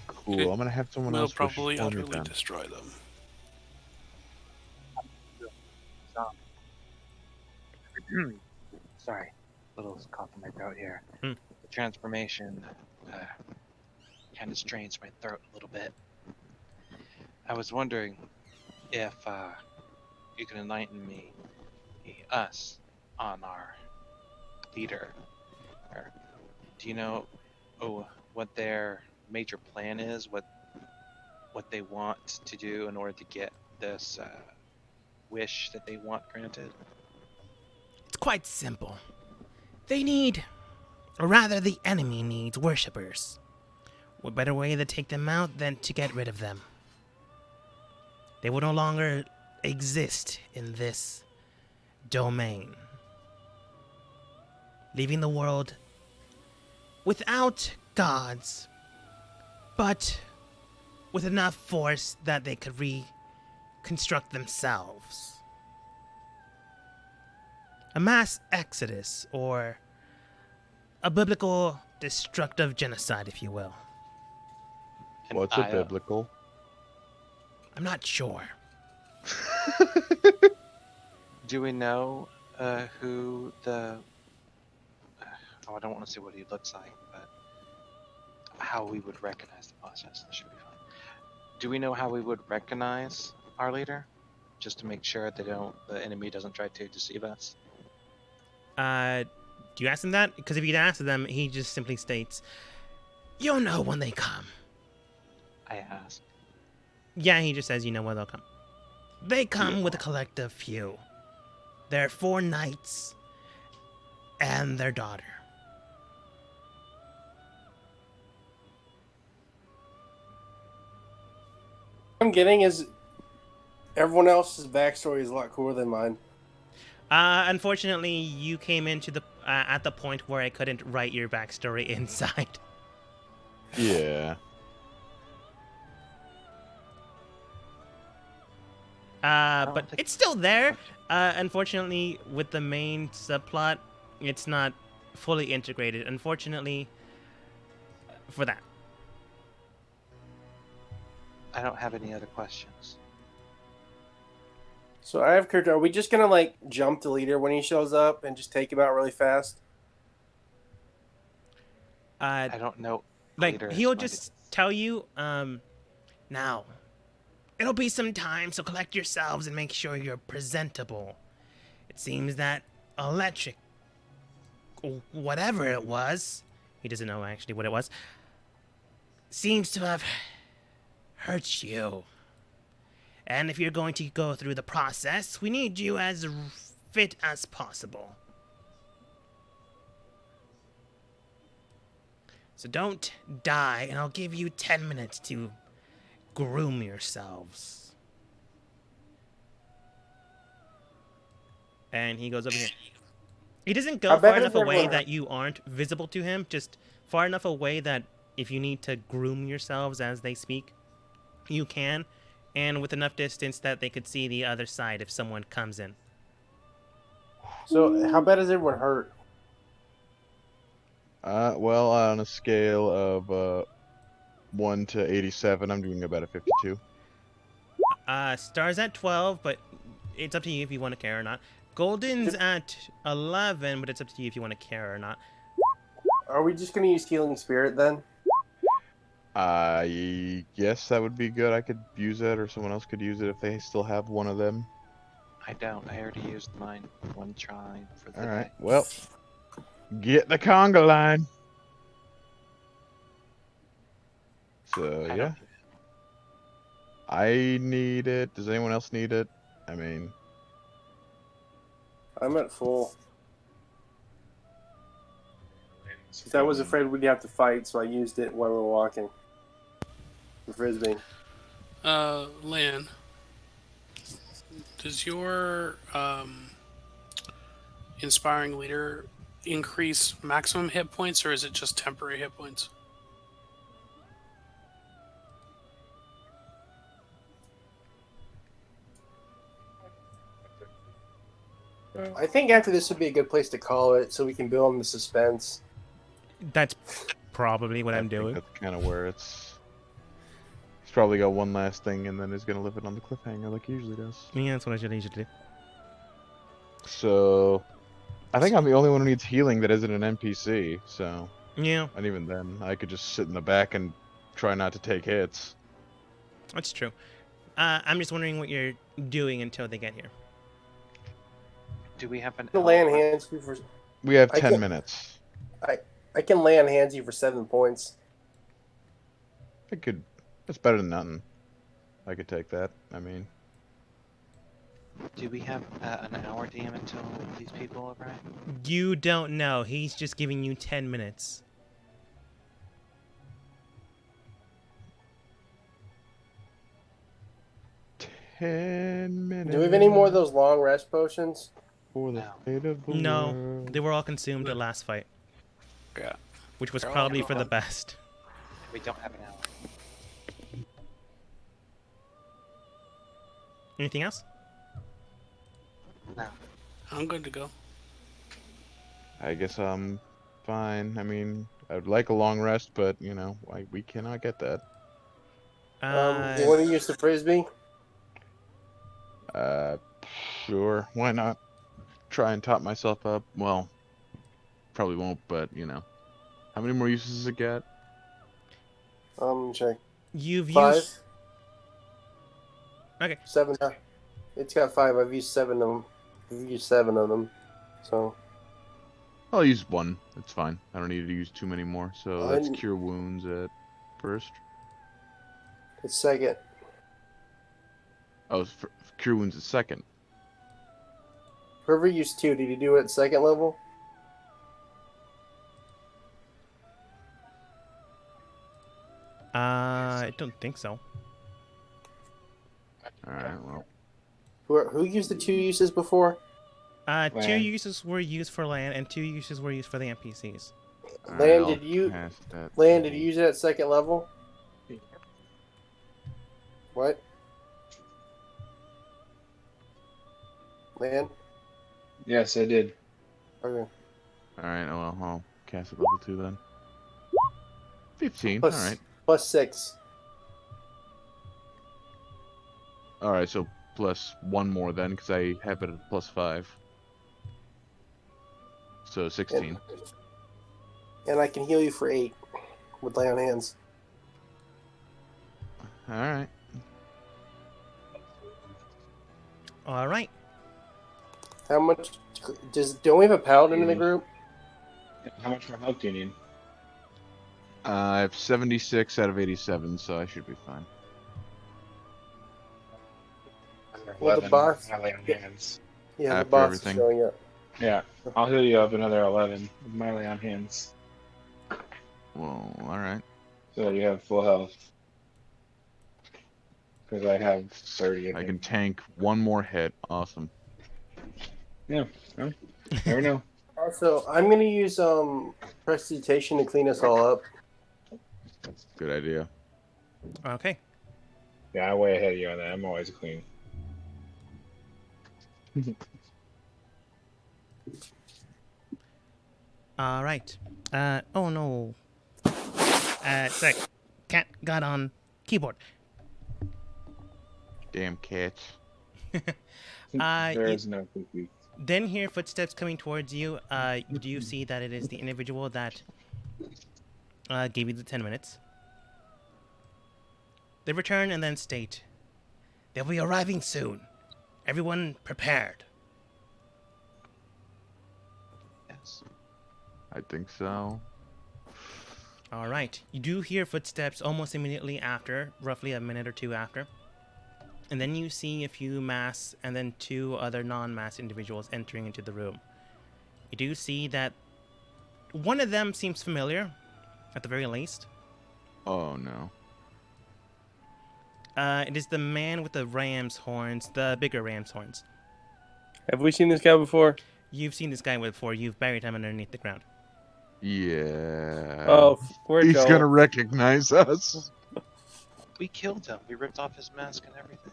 Cool. I'm gonna have someone We'll else wish probably for me utterly then. destroy them. sorry, little cough in my throat here. Hmm. The transformation kind of strains my throat a little bit. I was wondering if you can enlighten us, on our leader. Or do you know what their major plan is? What they want to do in order to get this wish that they want granted? It's quite simple. They need, or rather the enemy needs, worshippers. What better way to take them out than to get rid of them? They will no longer exist in this domain, leaving the world without gods, but with enough force that they could reconstruct themselves. A mass exodus, or a biblical destructive genocide, if you will. And What's a biblical? I'm not sure. Do we know who the? Oh, I don't want to say what he looks like, but how we would recognize the process. That should be fine. Do we know how we would recognize our leader, just to make sure the enemy doesn't try to deceive us? Do you ask him that? Because if you ask them, he just simply states, "You'll know when they come." I asked. Yeah, he just says, "You know when they'll come." They come with a collective few. There are 4 knights and their daughter. What I'm getting is everyone else's backstory is a lot cooler than mine. Unfortunately, you came into the at the point where I couldn't write your backstory inside. Yeah. But it's still there. Unfortunately, with the main subplot, it's not fully integrated. Unfortunately, for that. I don't have any other questions. So I have Kurt. Are we just gonna like jump the leader when he shows up and just take him out really fast? I don't know. Like Leader he'll is just tell you, now, it'll be some time, so collect yourselves and make sure you're presentable. It seems that electric, whatever it was, he doesn't know actually what it was, seems to have hurt you. And if you're going to go through the process, we need you as fit as possible. So don't die, and I'll give you 10 minutes to groom yourselves. And he goes over here. He doesn't go How bad far is enough away everyone? that you aren't visible to him, just far enough away that if you need to groom yourselves as they speak, you can, and with enough distance that they could see the other side if someone comes in. So how bad is everyone hurt? Well, on a scale of 1 to 87, I'm doing about a 52. Star's at 12, but it's up to you if you want to care or not. Golden's at 11, but it's up to you if you want to care or not. Are we just gonna use healing spirit then? I guess that would be good. I could use it, or someone else could use it if they still have one of them. I don't. I already used mine one try for the All right. day. Well, get the conga line. So I yeah, don't- I need it. Does anyone else need it? I mean, I'm at full. Because I was afraid we'd have to fight, so I used it while we were walking. The frisbee. Lan, does your inspiring leader increase maximum hit points, or is it just temporary hit points? I think after this would be a good place to call it, so we can build on the suspense. That's probably what I'm I think doing. That's kind of where it's. He's probably got one last thing, and then he's gonna leave it on the cliffhanger like he usually does. Yeah, that's what I should usually do. So, I think I'm the only one who needs healing that isn't an NPC. So, Yeah, and even then, I could just sit in the back and try not to take hits. that's true. I'm just wondering what you're doing until they get here. Do we have an I can lay on hour? hands you for. We have I 10 can- minutes. I can lay on hands you for 7 points. I could. That's better than nothing. I could take that. I mean, Do we have an hour, DM, until these people arrive? You don't know. He's just giving you 10 minutes. 10 minutes. Do we have any more of those long rest potions? For the No. fate of the No, world. they were all consumed at last fight. Yeah. Which was They're all probably for the gone. best. We don't have an hour. Anything else? No. I'm good to go. I guess I'm fine. I mean, I'd like a long rest, but you know, we cannot get that. You want to use the frisbee? Sure. Why not? Try and top myself up. Well, probably won't, but you know. How many more uses does it get? Check. You've 5? used. Okay. 7. It's got 5. I've used 7 of them. I've used 7 of them. So. I'll use one. It's fine. I don't need to use too many more. So that's I'm- cure wounds at first. It's second. Oh, cure wounds at second. Whoever used 2, did you do it at second level? I don't think so. All right. Well, Who used the 2 uses before? 2 Land. uses were used for land, and 2 uses were used for the NPCs. all Land, I'll did you- cast that Land, did you level. use it at second level? What? Land? Yes, I did. Okay. All right. Well, I'll cast it level 2 then. 15. Plus, All right. plus 6. All right. So plus 1 more then, because I have it at plus 5. So 16. And I can heal you for 8 with lay on hands. All right. All right. How much? Don't we have a paladin in the group? How much more help do you need? I have 76 out of 87, so I should be fine. Well, the boss- I lay on hands. Yeah, the After boss everything. is showing up. Yeah, I'll heal you up another 11 with my lay on hands. Well, all right. So you have full health. Because I have 30. I can tank 1 more hit. Awesome. Never know. Also, I'm gonna use prestidigitation to clean us all up. Good idea. Okay. Yeah, I'm way ahead of you on that. I'm always clean. All right. Oh no. Sorry. Cat got on keyboard. Damn cats. There you- is no cookie. Then hear footsteps coming towards you. Do you see that it is the individual that gave you the 10 minutes? They return and then state, "They'll be arriving soon. Everyone prepared." Yes. I think so. All right. You do hear footsteps almost immediately after, roughly a minute or 2 after. And then you see a few mass and then 2 other non-mass individuals entering into the room. You do see that one of them seems familiar, at the very least. Oh no. It is the man with the ram's horns, the bigger ram's horns. Have we seen this guy before? You've seen this guy before. You've buried him underneath the ground. Yeah. Oh, where'd He's Joel? gonna recognize us. We killed him. We ripped off his mask and everything.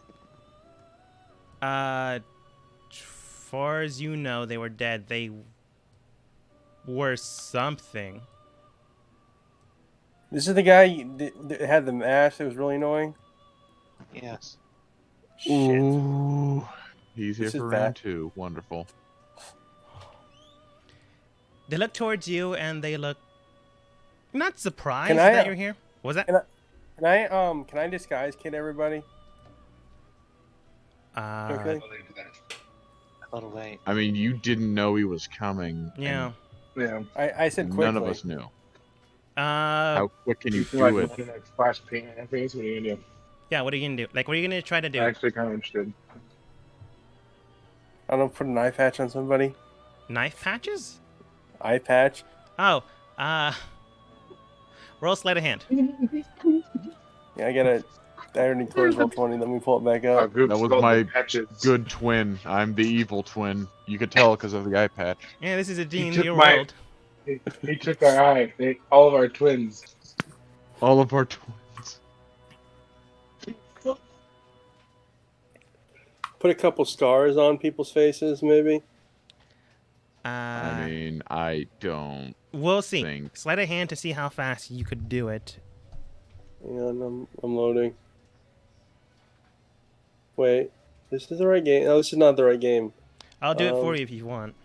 Far as you know, they were dead. They were something. This is the guy that had the mask that was really annoying. Yes. Shit. Ooh. He's here This is for bad. round 2. Wonderful. They look towards you, and they look not surprised Can I, that you're here. What was that? Can I disguise kid everybody? Quickly? A little late. I mean, you didn't know he was coming. and yeah. Yeah. I said quickly. None of us knew. Uh, How quick can you Like, do it? like flash paint in your face. What are you gonna do? yeah. What are you gonna do? Like, what are you gonna try to do? I'm actually kind of interested. I don't put an eye patch on somebody. Knife patches? Eye patch. Oh, roll sleight of hand. Yeah, I got a. I already closed roll 20. Let me pull it back Our up. group That was spelled my the patches. Good twin. I'm the evil twin. You could tell because of the eye patch. Yeah, this is a D&D took world. my- He took our eye. All of our twins. All of our twins. Put a couple scars on people's faces, maybe. I mean, I don't We'll see. think. Sleight of hand to see how fast you could do it. Hang on, I'm loading. Wait, this is the right game. No, this is not the right game. I'll do it for you if you want.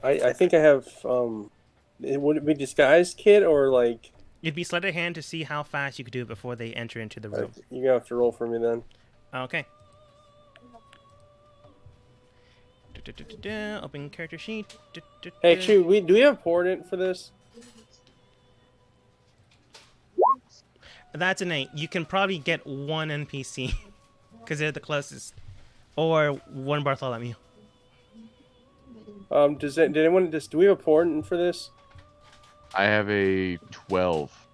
I think I have. Would it be disguised kid or like? It'd be sleight of hand to see how fast you could do it before they enter into the room. You're gonna have to roll for me then. Okay. Open character sheet. Hey, actually, do we have Portent for this? That's an 8. You can probably get one NPC because they're the closest, or one Bartholomew. Do we have a Portent for this? I have a 12.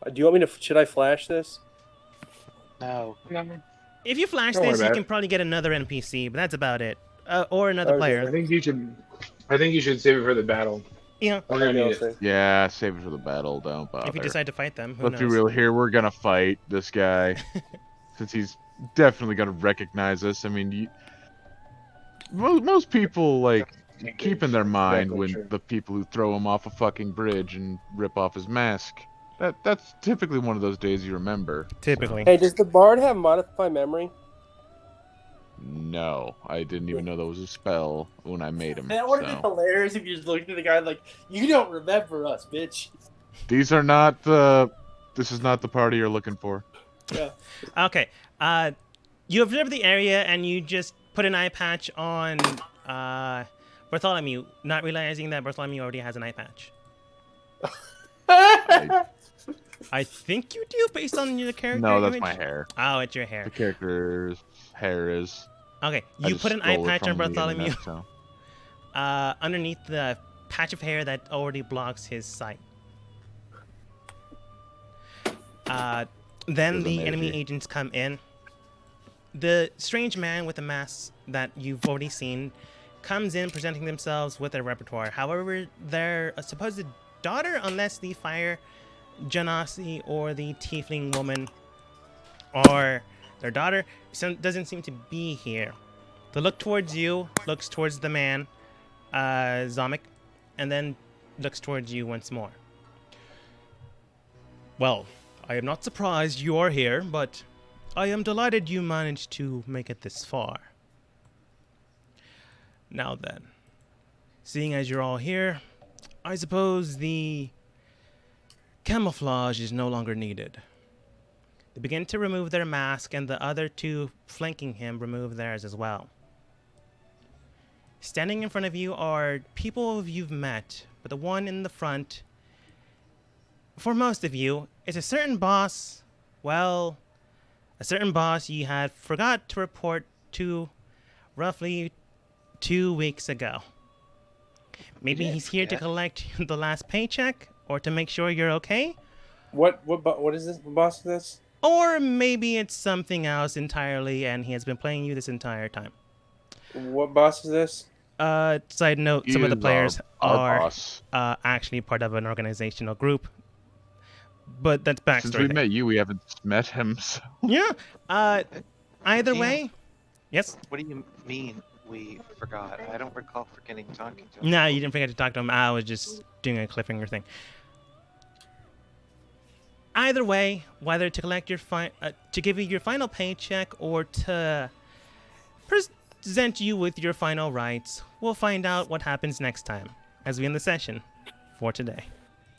Do you want me to? Should I flash this? No. If you flash Don't worry this, you about can it. probably get another NPC, but that's about it. Or another Okay. player. I think you should save it for the battle. Yeah. We're gonna Okay, I'll need it. say. Yeah, save it for the battle. Don't bother. If you decide to fight them, who Let's knows? be real here. We're gonna fight this guy since he's definitely gonna recognize us. I mean, most people like keep in their mind Exactly when true. the people who throw him off a fucking bridge and rip off his mask. That's typically one of those days you remember. Typically. Hey, does the bard have modify memory? No, I didn't even know that was a spell when I made him. That would have been So. hilarious if you just looked at the guy like, you don't remember us, bitch. These are not the. This is not the party you're looking for. Yeah. Okay. You observe the area and you just put an eye patch on Bartholomew, not realizing that Bartholomew already has an eye patch. I think you do, based on your character No, that's image. my hair. Oh, it's your hair. The character's hair is. Okay, I you just put an eye stole it patch on from the Bartholomew internet, so. underneath the patch of hair that already blocks his sight. Then There's the an enemy energy. agents come in. The strange man with the mask that you've already seen comes in presenting themselves with their repertoire. However, their supposed daughter, unless the fire genasi or the tiefling woman or their daughter doesn't seem to be here. They look towards you, looks towards the man, Zomic, and then looks towards you once more. Well, I am not surprised you are here, but I am delighted you managed to make it this far. Now then, seeing as you're all here, I suppose the camouflage is no longer needed. They begin to remove their mask, and the other two flanking him remove theirs as well. Standing in front of you are people you've met, but the one in the front, for most of you, is a certain boss. Well, a certain boss you had forgot to report to roughly 2 weeks ago. Maybe didn't he's here to forget. collect the last paycheck, or to make sure you're okay. What is this? What boss is this? Or maybe it's something else entirely, and he has been playing you this entire time. What boss is this? Side note: some of the He is players our are boss. actually part of an organizational group, but that's Since backstory. we thing. met you, we haven't met him. So. Yeah. Either Damn. way, yes. What do you mean we forgot? I don't recall forgetting talking to him. No, you didn't forget to talk to him. I was just doing a cliffhanger thing. Either way, whether to collect your to give you your final paycheck or to present you with your final rights, we'll find out what happens next time as we end the session for today.